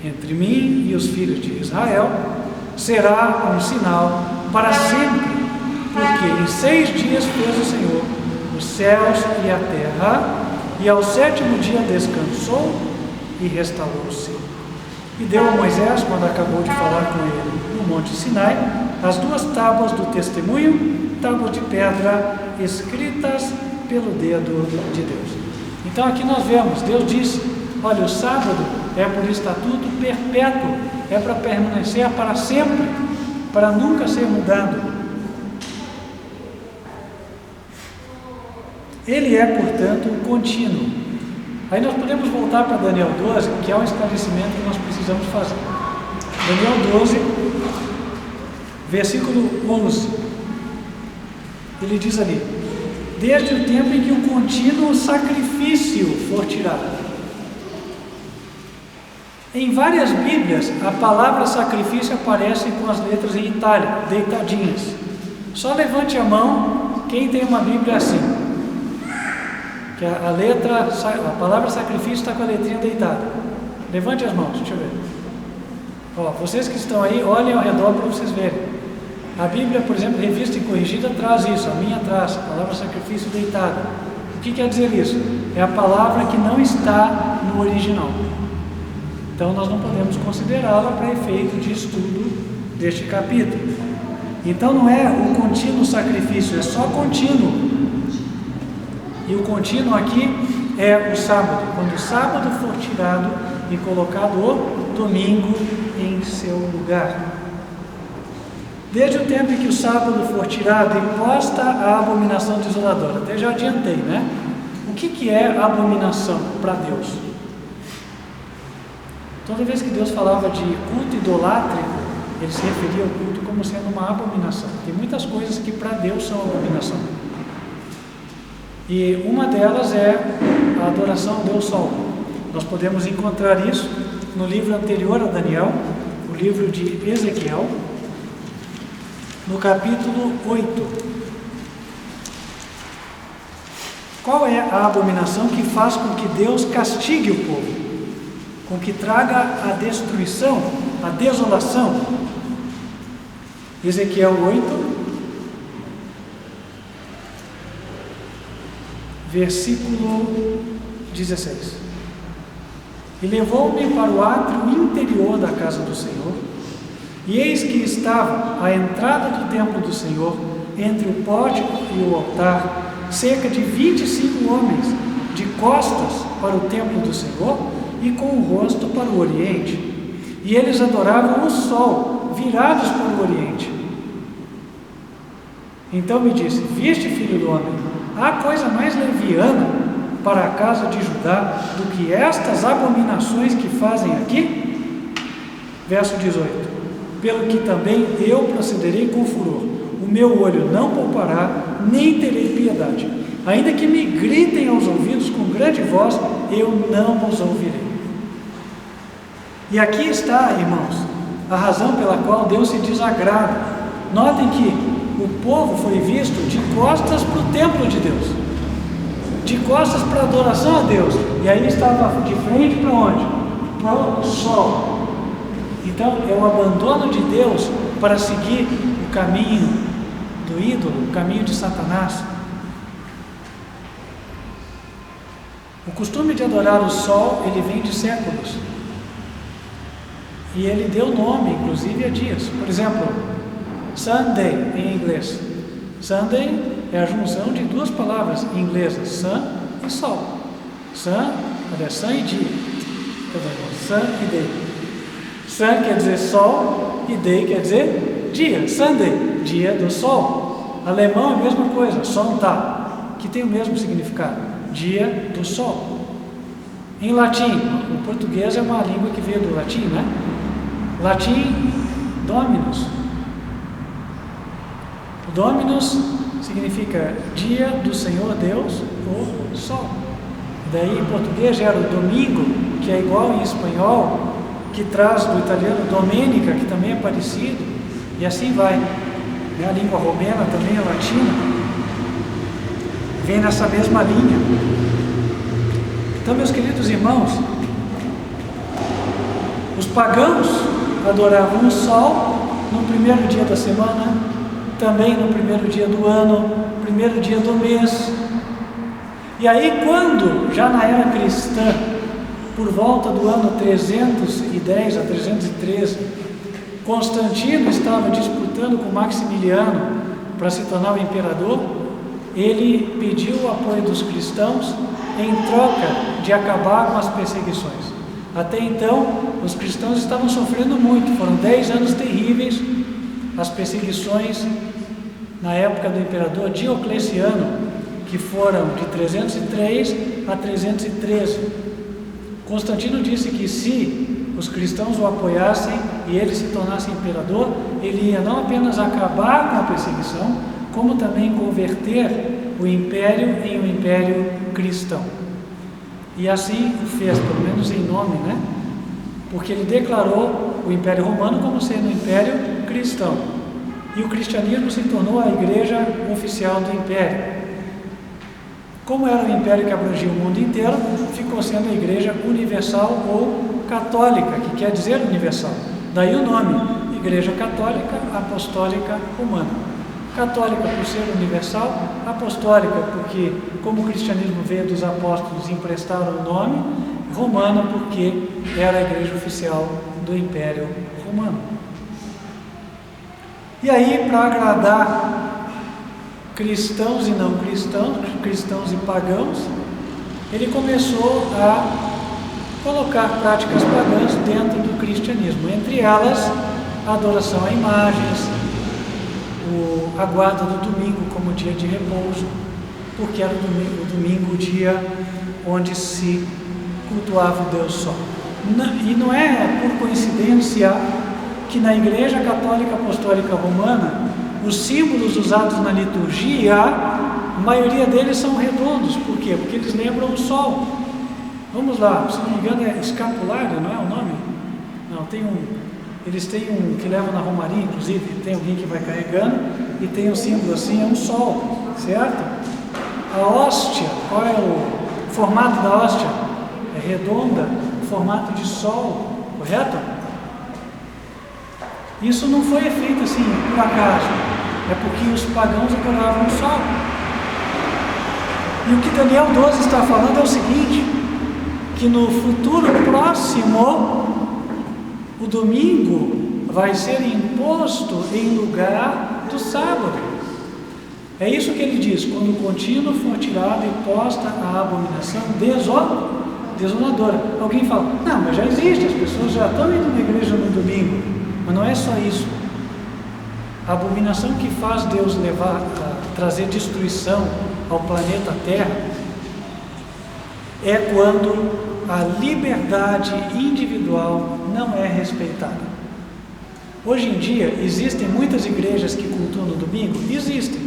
entre mim e os filhos de Israel, será um sinal para sempre, porque em 6 dias fez o Senhor os céus e a terra, e ao 7º dia descansou e restaurou-se. E deu a Moisés, quando acabou de falar com ele no Monte Sinai, as 2 tábuas do testemunho, tábuas de pedra escritas pelo dedo de Deus. Então aqui nós vemos, Deus disse: olha, o sábado é por estatuto perpétuo, é para permanecer para sempre, para nunca ser mudado. Ele é, portanto, contínuo. Aí nós podemos voltar para Daniel 12, que é um esclarecimento que nós precisamos fazer. Daniel 12, versículo 11. Ele diz ali: desde o tempo em que o contínuo sacrifício for tirado. Em várias Bíblias, a palavra sacrifício aparece com as letras em itálico, deitadinhas. Só levante a mão quem tem uma Bíblia assim, que a palavra sacrifício está com a letrinha deitada. Levante as mãos, deixa eu ver. Ó, vocês que estão aí, olhem ao redor para vocês verem. A Bíblia, por exemplo, Revista e Corrigida, traz isso, a minha traz, a palavra sacrifício deitada. O que quer dizer isso? É a palavra que não está no original. Então nós não podemos considerá-la para efeito de estudo deste capítulo. Então não é o contínuo sacrifício, é só contínuo. E o contínuo aqui é o sábado, quando o sábado for tirado e colocado o domingo em seu lugar. Desde o tempo em que o sábado for tirado e posta a abominação desoladora. Até já adiantei, né? O que é abominação para Deus? Toda vez que Deus falava de culto idolátrico, ele se referia ao culto como sendo uma abominação. Tem muitas coisas que para Deus são abominação. E uma delas é a adoração ao Deus Sol. Nós podemos encontrar isso no livro anterior a Daniel, o livro de Ezequiel, no capítulo 8. Qual é a abominação que faz com que Deus castigue o povo? Com que traga a destruição, a desolação? Ezequiel 8, versículo 16. E levou-me para o átrio interior da casa do Senhor, e eis que estava à entrada do templo do Senhor, entre o pórtico e o altar, cerca de 25 homens, de costas para o templo do Senhor e com o rosto para o oriente. e eles adoravam o sol, virados para o oriente. Então me disse: viste, filho do homem, há coisa mais leviana para a casa de Judá do que estas abominações que fazem aqui? Verso 18: pelo que também eu procederei com furor, o meu olho não poupará, nem terei piedade. Ainda que me gritem aos ouvidos com grande voz, eu não os ouvirei. E aqui está, irmãos, a razão pela qual Deus se desagrada. Notem que o povo foi visto de costas para o templo de Deus, de costas para a adoração a Deus, e aí estava de frente para onde? Para o sol. Então é o abandono de Deus para seguir o caminho do ídolo, o caminho de Satanás. O costume de adorar o sol, ele vem de séculos, e ele deu nome, inclusive, a dias. Por exemplo, Sunday em inglês. Sunday é a junção de duas palavras em inglês, sun e sol. Sun e dia. Sun e day. Sun quer dizer sol e day quer dizer dia. Sunday, dia do sol. Alemão é a mesma coisa, Sonntag, que tem o mesmo significado, dia do sol. Em latim, o português é uma língua que veio do latim, né? Latim, Dominus. O Dominus significa dia do Senhor Deus, o sol. Daí em português gera o domingo, que é igual em espanhol, que traz do italiano domenica, que também é parecido, e assim vai. A língua romena também é latina, vem nessa mesma linha. Então, meus queridos irmãos, os pagãos adoravam o sol no primeiro dia da semana, também no primeiro dia do ano, primeiro dia do mês. E aí, quando, já na era cristã, por volta do ano 310 a 313, Constantino estava disputando com Maximiliano para se tornar o imperador, ele pediu o apoio dos cristãos em troca de acabar com as perseguições. Até então, os cristãos estavam sofrendo muito, foram 10 anos terríveis, as perseguições na época do imperador Diocleciano, que foram de 303 a 313. Constantino disse que se os cristãos o apoiassem e ele se tornasse imperador, ele ia não apenas acabar com a perseguição, como também converter o império em um império cristão. E assim o fez, pelo menos em nome, né? Porque ele declarou o Império Romano como sendo um império cristão. E o cristianismo se tornou a igreja oficial do império. Como era um império que abrangia o mundo inteiro, ficou sendo a igreja universal ou católica, que quer dizer universal. Daí o nome, Igreja Católica Apostólica Romana. Católica por ser universal, apostólica porque, como o cristianismo veio dos apóstolos, emprestaram o nome, romana porque era a igreja oficial do Império Romano. E aí, para agradar cristãos e não cristãos, cristãos e pagãos, ele começou a colocar práticas pagãs dentro do cristianismo, entre elas a adoração a imagens, a guarda do domingo como dia de repouso, porque era o domingo o dia onde se cultuava o Deus Sol. E não é por coincidência que na Igreja Católica Apostólica Romana, os símbolos usados na liturgia, a maioria deles são redondos. Por quê? Porque eles lembram o sol. Vamos lá, se não me engano é escapulário, não é o nome? Não, eles têm um que levam na romaria, inclusive, tem alguém que vai carregando, e tem um símbolo assim, é um sol, certo? A hóstia, qual é o formato da hóstia? É redonda, formato de sol, correto? Isso não foi feito assim, por acaso, é porque os pagãos adoravam o sol. E o que Daniel 12 está falando é o seguinte, que no futuro próximo, o domingo vai ser imposto em lugar do sábado. É isso que ele diz: quando o contínuo for tirado e posta a abominação desoladora. Alguém fala, não, mas já existe, as pessoas já estão indo na igreja no domingo. Mas não é só isso. A abominação que faz Deus trazer destruição ao planeta Terra é quando a liberdade individual não é respeitada. Hoje em dia, existem muitas igrejas que cultuam no domingo? Existem,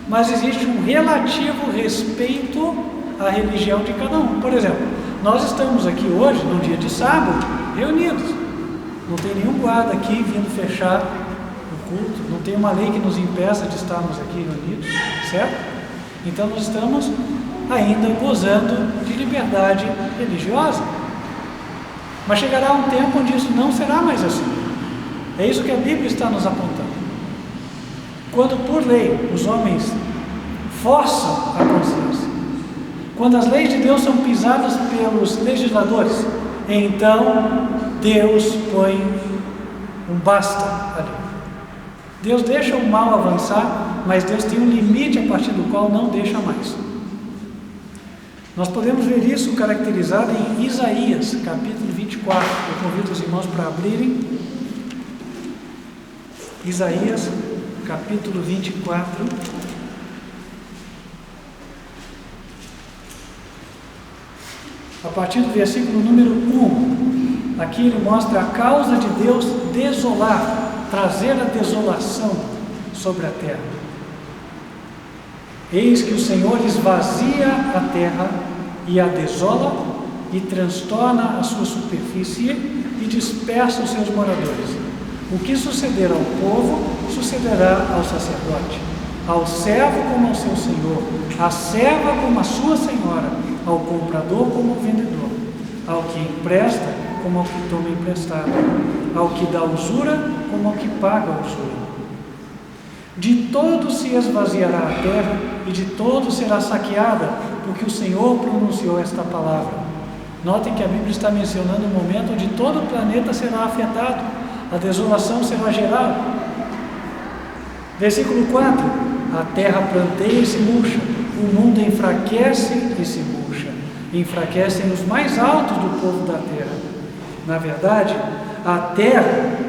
mas existe um relativo respeito à religião de cada um. Por exemplo, nós estamos aqui hoje, no dia de sábado, reunidos. Não tem nenhum guarda aqui vindo fechar o culto, não tem uma lei que nos impeça de estarmos aqui reunidos, certo? Então nós estamos ainda gozando de liberdade religiosa. Mas chegará um tempo onde isso não será mais assim. É isso que a Bíblia está nos apontando. Quando por lei os homens forçam a consciência, quando as leis de Deus são pisadas pelos legisladores, então Deus põe um basta ali. Deus deixa o mal avançar, mas Deus tem um limite a partir do qual não deixa mais. Nós podemos ver isso caracterizado em Isaías, capítulo 24. Eu convido os irmãos para abrirem. Isaías, capítulo 24. A partir do versículo número 1. Aqui ele mostra a causa de Deus desolar, trazer a desolação sobre a terra. Eis que o Senhor esvazia a terra e a desola e transtorna a sua superfície e dispersa os seus moradores. O que suceder ao povo, sucederá ao sacerdote, ao servo como ao seu senhor, à serva como a sua senhora, ao comprador como ao vendedor, ao que empresta como ao que toma emprestado, ao que dá usura como ao que paga usura. De todo se esvaziará a terra e de todo será saqueada, porque o Senhor pronunciou esta palavra. Notem que a Bíblia está mencionando um momento onde todo o planeta será afetado, a desolação será geral. Versículo 4: a terra planteia e se murcha, o mundo enfraquece e se murcha, enfraquecem os mais altos do povo da terra. Na verdade, a terra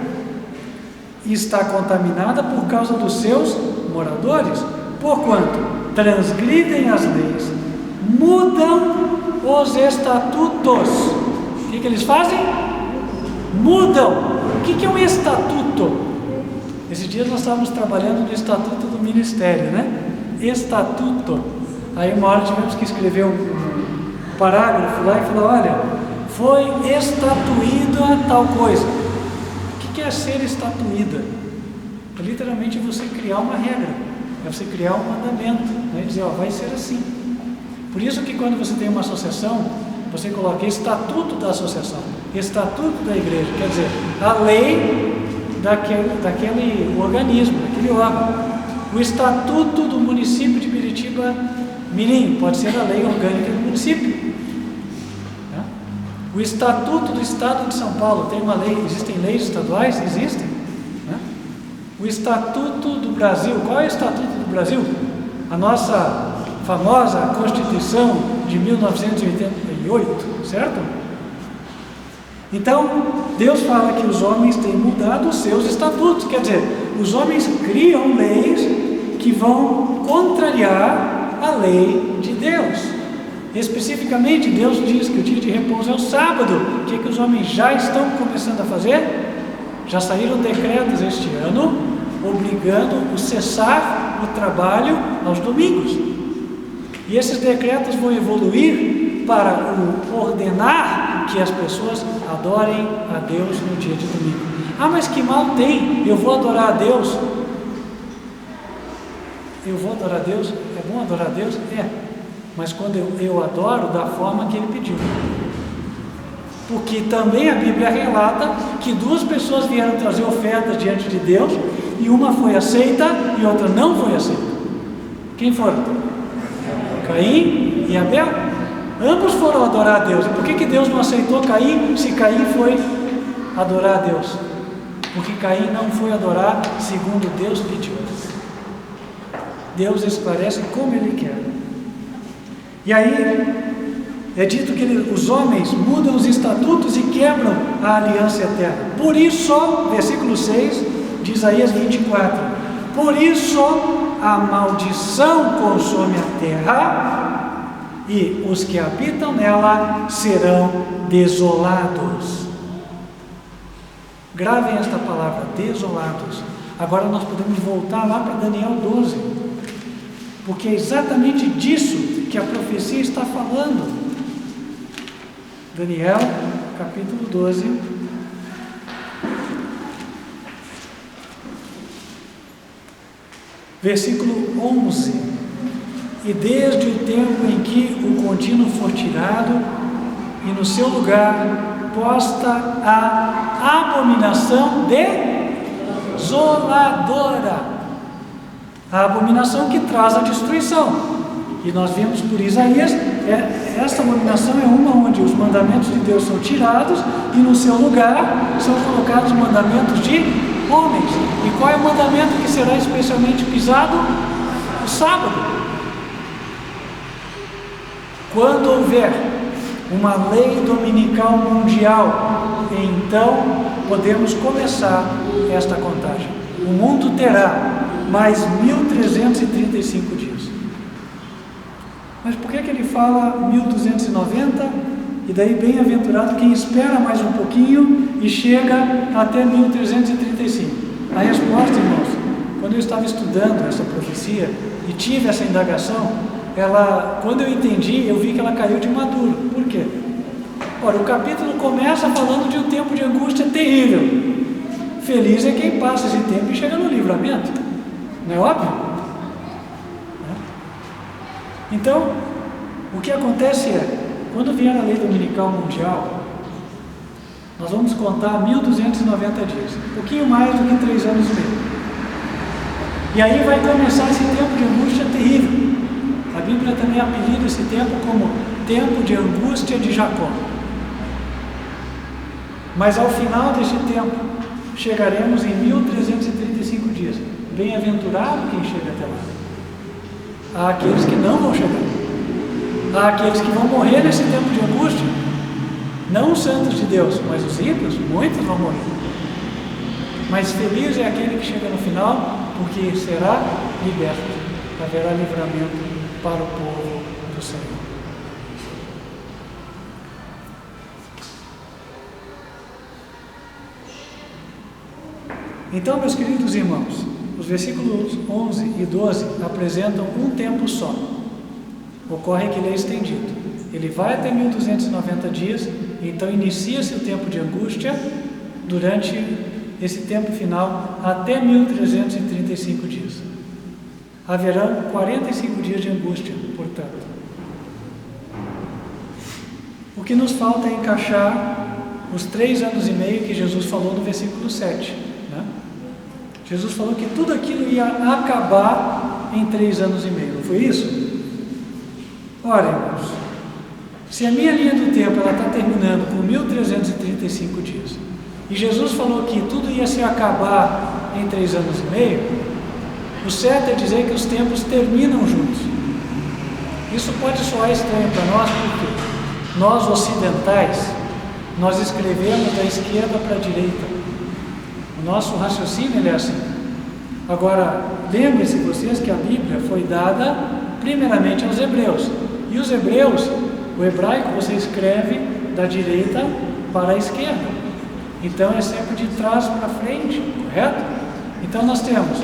está contaminada por causa dos seus moradores, porquanto transgridem as leis, mudam os estatutos. O que eles fazem? Mudam. O que é um estatuto? Esses dias nós estávamos trabalhando no estatuto do ministério, né? Estatuto. Aí uma hora tivemos que escrever um parágrafo lá e falar, olha, foi estatuída tal coisa. O que é ser estatuída? É literalmente você criar uma regra, é você criar um mandamento, né? E dizer, ó, vai ser assim. Por isso que quando você tem uma associação, você coloca estatuto da associação, estatuto da igreja, quer dizer, a lei daquele organismo, daquele órgão. O estatuto do município de Biritiba Mirim pode ser a lei orgânica do município. O estatuto do estado de São Paulo tem uma lei, existem leis estaduais? Existem. Né? O estatuto do Brasil, qual é o estatuto do Brasil? A nossa famosa Constituição de 1988, certo? Então, Deus fala que os homens têm mudado os seus estatutos, quer dizer, os homens criam leis que vão contrariar a lei de Deus. Especificamente, Deus diz que o dia de repouso é o sábado. O que os homens já estão começando a fazer? Já saíram decretos este ano, obrigando o cessar o trabalho aos domingos. E esses decretos vão evoluir para o ordenar que as pessoas adorem a Deus no dia de domingo. Ah, mas que mal tem? Eu vou adorar a Deus. Eu vou adorar a Deus? É bom adorar a Deus? É. Mas quando eu adoro da forma que Ele pediu. Porque também a Bíblia relata que duas pessoas vieram trazer ofertas diante de Deus e uma foi aceita e outra não foi aceita. Quem foram? Caim e Abel. Ambos foram adorar a Deus. E por que Deus não aceitou Caim se Caim foi adorar a Deus? Porque Caim não foi adorar segundo Deus pediu. Deus esclarece como Ele quer. E aí, é dito que os homens mudam os estatutos e quebram a aliança eterna. Por isso, versículo 6 de Isaías 24, por isso a maldição consome a terra e os que habitam nela serão desolados. Gravem esta palavra, desolados. Agora nós podemos voltar lá para Daniel 12, porque é exatamente disso que a profecia está falando. Daniel, capítulo 12, versículo 11. E desde o tempo em que o contínuo for tirado, e no seu lugar posta a abominação desoladora, a abominação que traz a destruição. E nós vemos por Isaías, esta abominação é uma onde os mandamentos de Deus são tirados e no seu lugar são colocados mandamentos de homens. E qual é o mandamento que será especialmente pisado? O sábado. Quando houver uma lei dominical mundial, então podemos começar esta contagem. O mundo terá mais 1335 dias. Mas por que ele fala 1290 e daí bem-aventurado quem espera mais um pouquinho e chega até 1335? A resposta, irmãos, quando eu estava estudando essa profecia e tive essa indagação, quando eu entendi, eu vi que ela caiu de maduro. Por quê? Ora, o capítulo começa falando de um tempo de angústia terrível. Feliz é quem passa esse tempo e chega no livramento. Não é óbvio? Então, o que acontece é, quando vier a lei dominical mundial, nós vamos contar 1290 dias, um pouquinho mais do que 3 anos e meio. E aí vai começar esse tempo de angústia terrível. A Bíblia também apelida esse tempo como tempo de angústia de Jacó. Mas ao final deste tempo, chegaremos em 1335 dias. Bem-aventurado quem chega até lá. Há aqueles que não vão chegar. Há aqueles que vão morrer nesse tempo de angústia. Não os santos de Deus, mas os ímpios, muitos vão morrer. Mas feliz é aquele que chega no final, porque será liberto. Haverá livramento para o povo do Senhor. Então, meus queridos irmãos, os versículos 11 e 12 apresentam um tempo só. Ocorre que ele é estendido. Ele vai até 1290 dias, então inicia-se o tempo de angústia durante esse tempo final até 1335 dias. Haverão 45 dias de angústia, portanto. O que nos falta é encaixar os 3 anos e meio que Jesus falou no versículo 7. Jesus falou que tudo aquilo ia acabar em 3 anos e meio, não foi isso? Ora, irmãos, se a minha linha do tempo está terminando com 1335 dias, e Jesus falou que tudo ia se acabar em 3 anos e meio, o certo é dizer que os tempos terminam juntos. Isso pode soar estranho para nós, porque nós ocidentais, nós escrevemos da esquerda para a direita. O nosso raciocínio é assim. Agora, lembrem-se vocês que a Bíblia foi dada primeiramente aos hebreus. E os hebreus, o hebraico você escreve da direita para a esquerda. Então é sempre de trás para frente, correto? Então nós temos,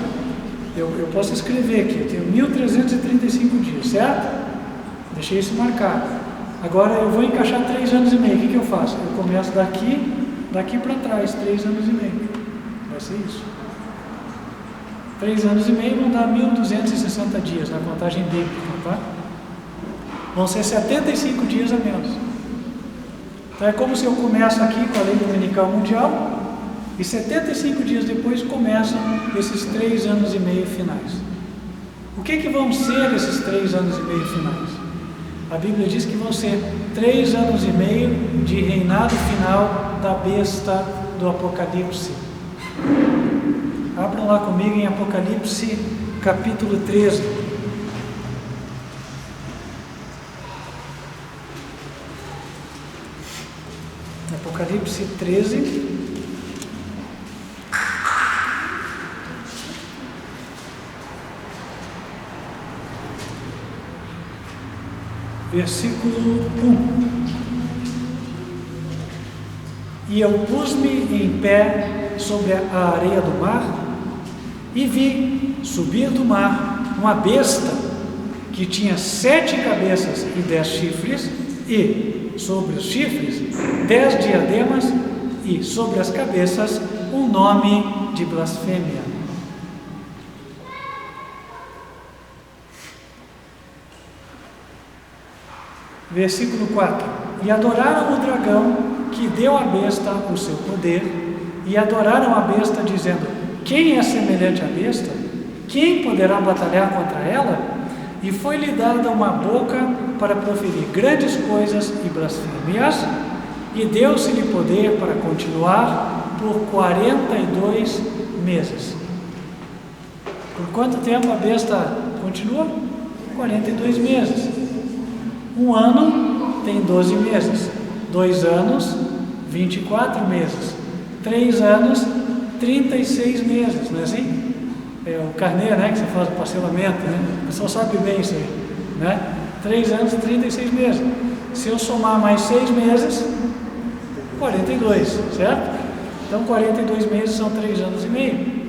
eu posso escrever aqui, eu tenho 1335 dias, certo? Deixei isso marcado. Agora eu vou encaixar 3 anos e meio. O que eu faço? Eu começo daqui para trás, 3 anos e meio. Vai ser isso. 3 anos e meio vão dar 1260 dias na contagem bíblica, tá? Vão ser 75 dias a menos. Então é como se eu começo aqui com a lei dominical mundial e 75 dias depois começam esses 3 anos e meio finais. O que vão ser esses 3 anos e meio finais? A Bíblia diz que vão ser 3 anos e meio de reinado final da besta do Apocalipse. Abram lá comigo em Apocalipse capítulo 13. Apocalipse 13. Versículo 1. E eu pus-me em pé sobre a areia do mar, e vi subir do mar uma besta que tinha 7 cabeças e 10 chifres, e sobre os chifres 10 diademas, e sobre as cabeças um nome de blasfêmia. Versículo 4. E adoraram o dragão, que deu à besta o seu poder, e adoraram a besta, dizendo: quem é semelhante à besta? Quem poderá batalhar contra ela? E foi-lhe dada uma boca para proferir grandes coisas e blasfêmias, e deu-se-lhe poder para continuar por 42 meses. Por quanto tempo a besta continua? 42 meses. Um ano tem 12 meses, 2 anos, 24 meses, 3 anos, 36 meses, não é assim? É o carnê, né, que você faz o parcelamento, né? O pessoal sabe bem isso aí, né? 3 anos e 36 meses. Se eu somar mais 6 meses, 42, certo? Então 42 meses são 3 anos e meio.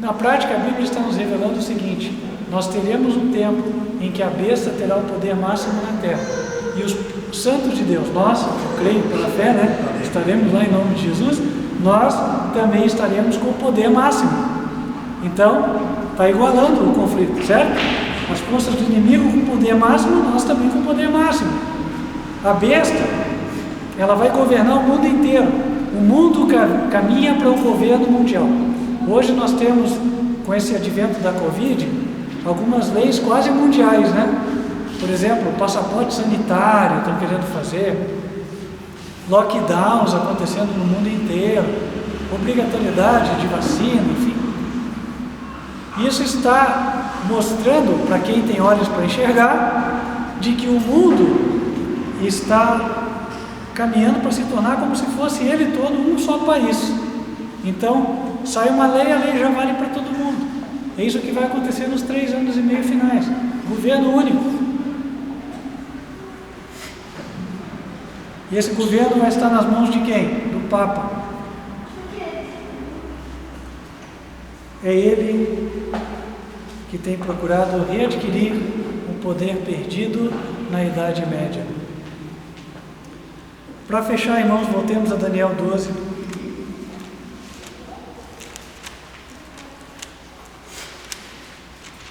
Na prática, a Bíblia está nos revelando o seguinte: nós teremos um tempo em que a besta terá o poder máximo na terra, e os santos de Deus, nós, eu creio pela fé, né, estaremos lá em nome de Jesus, nós também estaremos com o poder máximo. Então, está igualando o conflito, certo? As forças do inimigo com poder máximo, nós também com poder máximo. A besta, ela vai governar o mundo inteiro. O mundo caminha para o governo mundial. Hoje nós temos, com esse advento da Covid, algumas leis quase mundiais, né? Por exemplo, o passaporte sanitário estão querendo fazer, lockdowns acontecendo no mundo inteiro, obrigatoriedade de vacina, enfim. Isso está mostrando, para quem tem olhos para enxergar, de que o mundo está caminhando para se tornar como se fosse ele todo um só país. Então, sai uma lei, a lei já vale para todo mundo. É isso que vai acontecer nos 3 anos e meio finais. Governo único. E esse governo vai estar nas mãos de quem? Do Papa. É ele que tem procurado readquirir o poder perdido na Idade Média. Para fechar, irmãos, voltemos a Daniel 12.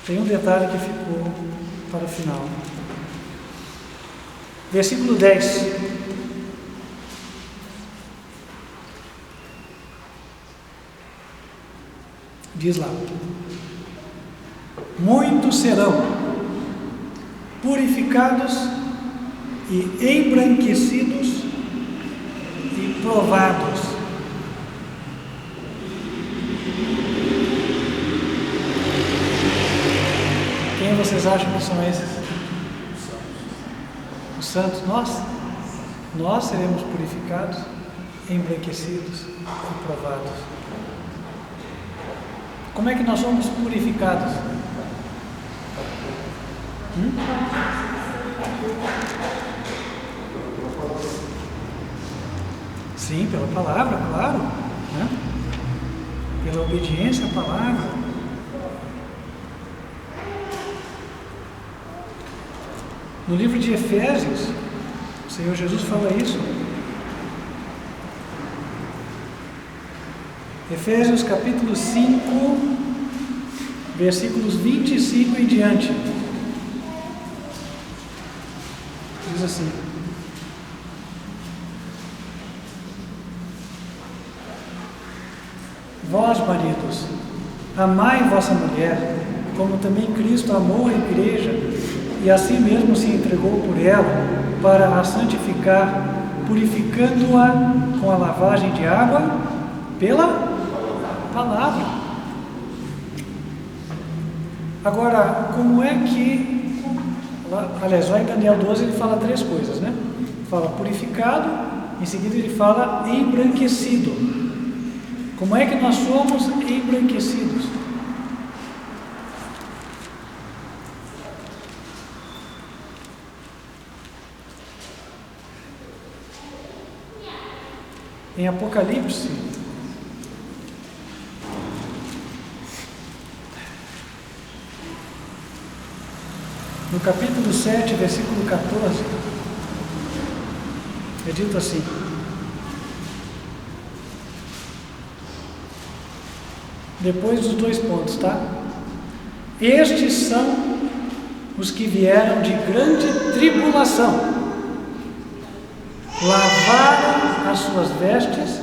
Tem um detalhe que ficou para o final. Versículo 10. Diz lá: muitos serão purificados e embranquecidos e provados. Quem vocês acham que são esses? Os santos. Nós seremos purificados, embranquecidos e provados. Como é que nós somos purificados? Sim, pela palavra, claro, né? Pela obediência à palavra. No livro de Efésios, o Senhor Jesus fala isso. Efésios capítulo 5, versículos 25 em diante. Diz assim: vós, maridos, amai vossa mulher, como também Cristo amou a igreja, e assim mesmo se entregou por ela, para a santificar, purificando-a com a lavagem de água pela palavra. Agora, como é que... Aliás, lá em Daniel 12 ele fala 3 coisas, né? Fala purificado, em seguida ele fala embranquecido. Como é que nós somos embranquecidos? Em Apocalipse, no capítulo 7, versículo 14, é dito assim: depois dos 2 pontos, tá? Estes são os que vieram de grande tribulação, lavaram as suas vestes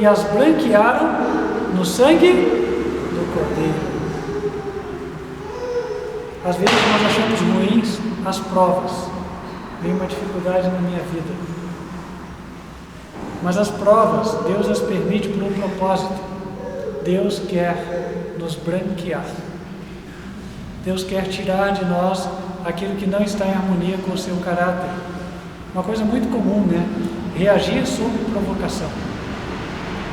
e as branquearam no sangue do Cordeiro. Às vezes nós achamos ruins as provas. Vem uma dificuldade na minha vida, mas as provas Deus as permite por um propósito. Deus quer nos branquear. Deus quer tirar de nós aquilo que não está em harmonia com o seu caráter. Uma coisa muito comum, né? Reagir sob provocação.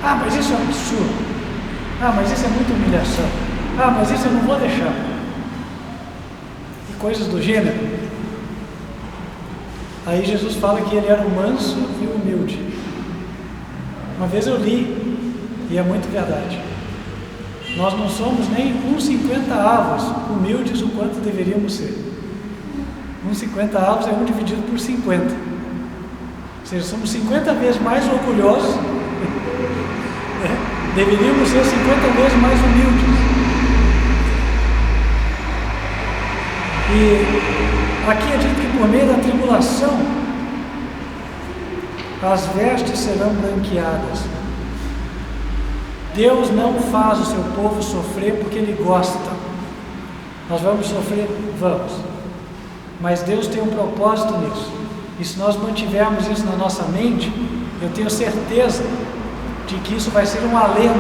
Ah, mas isso é um absurdo. Ah, mas isso é muita humilhação. Ah, mas isso eu não vou deixar. E coisas do gênero. Aí Jesus fala que ele era manso e humilde. Uma vez eu li, e é muito verdade. Nós não somos nem uns 50 avos humildes o quanto deveríamos ser. Uns 50 avos é 1 dividido por 50. Ou seja, somos 50 vezes mais orgulhosos. Deveríamos ser 50 vezes mais humildes. E aqui é dito que por meio da tribulação as vestes serão branqueadas. Deus não faz o seu povo sofrer porque Ele gosta. Nós vamos sofrer? Vamos. Mas Deus tem um propósito nisso. E se nós mantivermos isso na nossa mente, eu tenho certeza de que isso vai ser um alento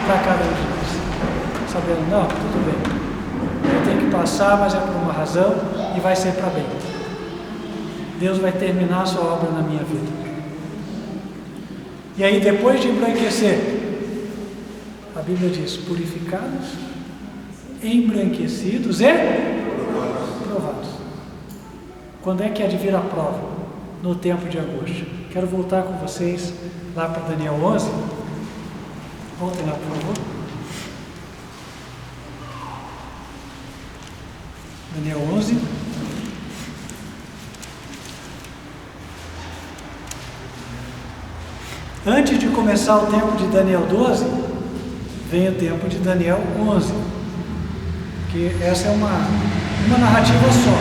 para cada um de nós. Sabendo, não, tudo bem. Eu tenho que passar, mas é por uma razão e vai ser para bem. Deus vai terminar a sua obra na minha vida. E aí, depois de embranquecer, a Bíblia diz: purificados, embranquecidos e provados. Quando é que há de vir a prova? No tempo de angústia. Quero voltar com vocês lá para Daniel 11. Voltem lá, por favor. Daniel 11. Antes de começar o tempo de Daniel 12, vem o tempo de Daniel 11, que essa é uma narrativa só.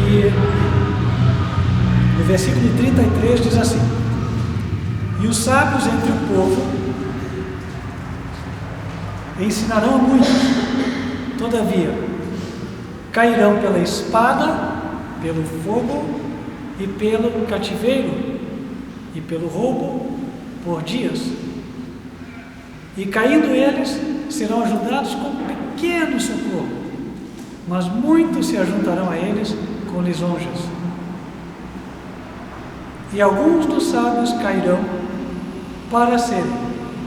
E no versículo 33 diz assim: e os sábios entre o povo ensinarão a muitos, todavia cairão pela espada, pelo fogo e pelo cativeiro e pelo roubo por dias. E caindo eles, serão ajudados com pequeno socorro, mas muitos se ajuntarão a eles com lisonjas. E alguns dos sábios cairão para serem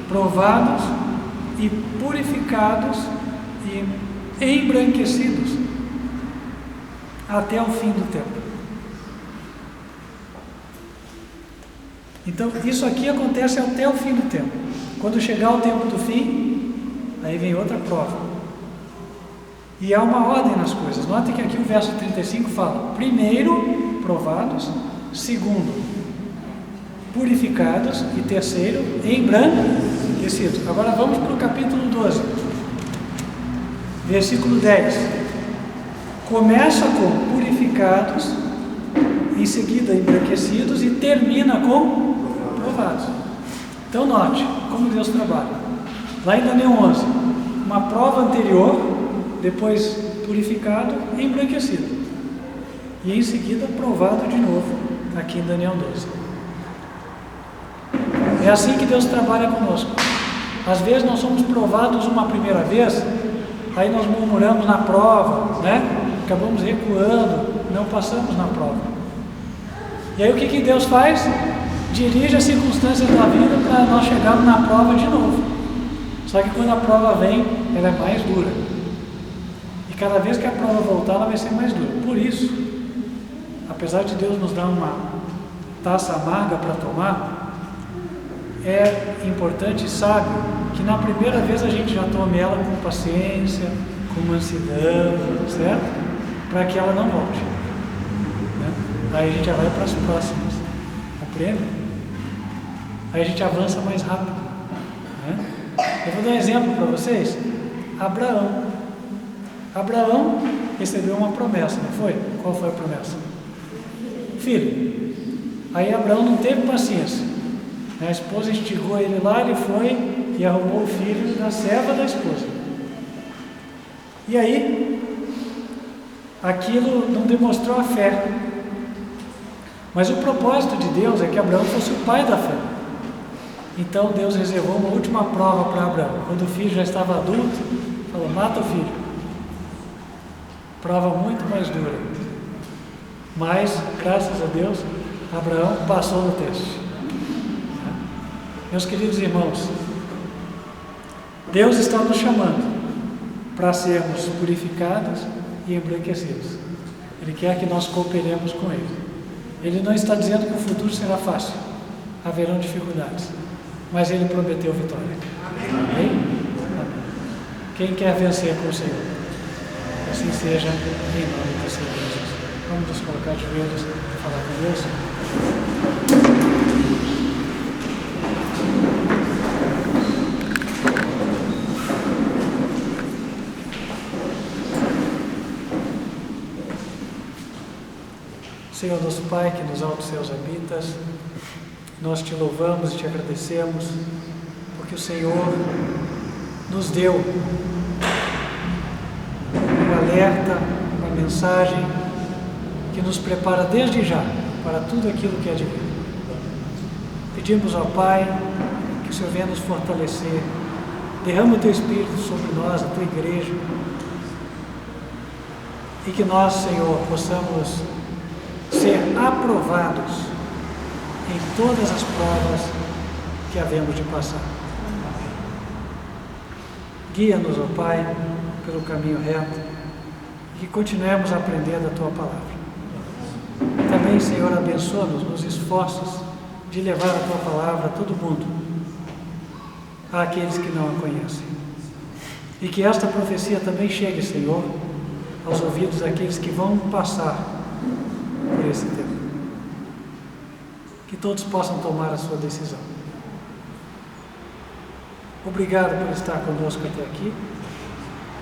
provados e purificados e embranquecidos até o fim do tempo. Então, isso aqui acontece até o fim do tempo. Quando chegar o tempo do fim, aí vem outra prova. E há uma ordem nas coisas. Notem que aqui o verso 35 fala: primeiro, provados; segundo, purificados; e terceiro, embranquecidos. Agora vamos para o capítulo 12, versículo 10. Começa com purificados, em seguida embranquecidos e termina com provados. Então note como Deus trabalha. Lá em Daniel 11, uma prova anterior, depois purificado e embranquecido. E em seguida provado de novo, aqui em Daniel 12. É assim que Deus trabalha conosco. Às vezes nós somos provados uma primeira vez, aí nós murmuramos na prova, né? Acabamos recuando, não passamos na prova. E aí o que Deus faz? Dirige as circunstâncias da vida para nós chegarmos na prova de novo. Só que quando a prova vem, ela é mais dura. E cada vez que a prova voltar, ela vai ser mais dura. Por isso, apesar de Deus nos dar uma taça amarga para tomar, é importante e sábio que na primeira vez a gente já tome ela com paciência, com mansidão, certo? Para que ela não volte, né? Aí a gente já vai para as próximas, compreende? Aí a gente avança mais rápido, né? Eu vou dar um exemplo para vocês. Abraão recebeu uma promessa, não foi? Qual foi a promessa? Filho. Aí Abraão não teve paciência, a esposa instigou ele lá, ele foi e arrumou o filho da serva da esposa. E aí aquilo não demonstrou a fé. Mas o propósito de Deus é que Abraão fosse o pai da fé. Então Deus reservou uma última prova para Abraão. Quando o filho já estava adulto, falou: mata o filho. Prova muito mais dura. Mas, graças a Deus, Abraão passou no teste. Meus queridos irmãos, Deus está nos chamando para sermos purificados e embranquecidos. Ele quer que nós cooperemos com Ele. Ele não está dizendo que o futuro será fácil, haverão dificuldades, mas Ele prometeu vitória. Amém? Amém. Quem quer vencer com o Senhor? Assim seja, em nome do Senhor Jesus. Vamos nos colocar de joelhos e falar com Deus. Senhor nosso Pai, que nos altos céus habitas, nós te louvamos e te agradecemos, porque o Senhor nos deu um alerta, uma mensagem que nos prepara desde já para tudo aquilo que é de vir. Pedimos ao Pai que o Senhor venha nos fortalecer, derrama o Teu Espírito sobre nós, a Tua Igreja, e que nós, Senhor, possamos ser aprovados em todas as provas que havemos de passar. Guia-nos, ó Pai, pelo caminho reto e que continuemos aprendendo a Tua palavra. Também, Senhor, abençoa-nos nos esforços de levar a Tua palavra a todo mundo, àqueles que não a conhecem. E que esta profecia também chegue, Senhor, aos ouvidos daqueles que vão passar por esse tempo. Que todos possam tomar a sua decisão. Obrigado por estar conosco até aqui.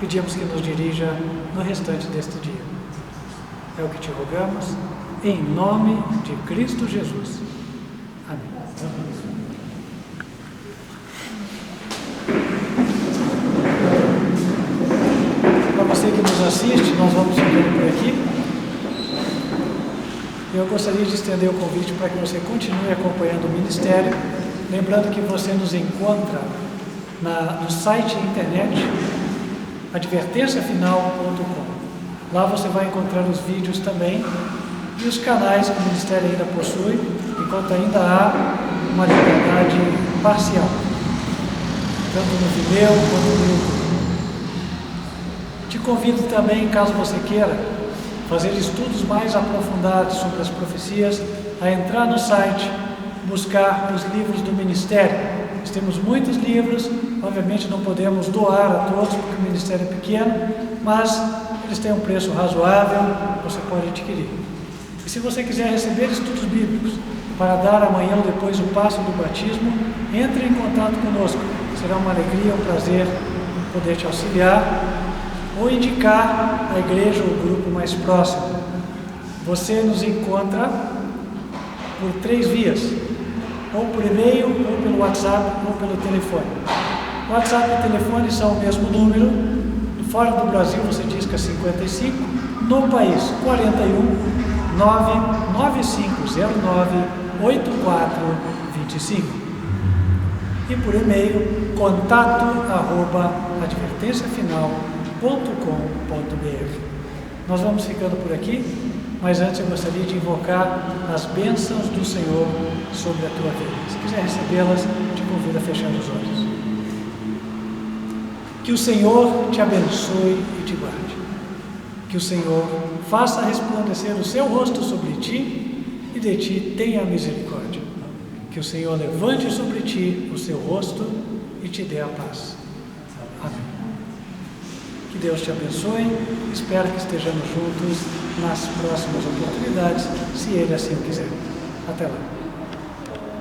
Pedimos que nos dirija no restante deste dia. É o que te rogamos, em nome de Cristo Jesus. Amém. Para você que nos assiste, nós vamos ficando por aqui. Eu gostaria de estender o convite para que você continue acompanhando o Ministério, lembrando que você nos encontra no site internet advertenciafinal.com. Lá você vai encontrar os vídeos também e os canais que o Ministério ainda possui, enquanto ainda há uma liberdade parcial, tanto no Vimeo quanto no YouTube. Te convido também, caso você queira fazer estudos mais aprofundados sobre as profecias, a entrar no site, buscar os livros do Ministério. Nós temos muitos livros, obviamente não podemos doar a todos, porque o Ministério é pequeno, mas eles têm um preço razoável, você pode adquirir. E se você quiser receber estudos bíblicos para dar amanhã ou depois o passo do batismo, entre em contato conosco. Será uma alegria, um prazer poder te auxiliar ou indicar a igreja ou o grupo mais próximo. Você nos encontra por 3 vias, ou por e-mail, ou pelo WhatsApp, ou pelo telefone. O WhatsApp e o telefone são o mesmo número. Fora do Brasil você diz que é 55, no país 41 99509 8425. E por e-mail contato@advertenciafinal.com. Nós vamos ficando por aqui, mas antes eu gostaria de invocar as bênçãos do Senhor sobre a tua vida. Se quiser recebê-las, te convido a fechar os olhos. Que o Senhor te abençoe e te guarde. Que o Senhor faça resplandecer o seu rosto sobre ti e de ti tenha misericórdia. Que o Senhor levante sobre ti o seu rosto e te dê a paz. Amém. Que Deus te abençoe. Espero que estejamos juntos nas próximas oportunidades, se Ele assim o quiser. Até lá.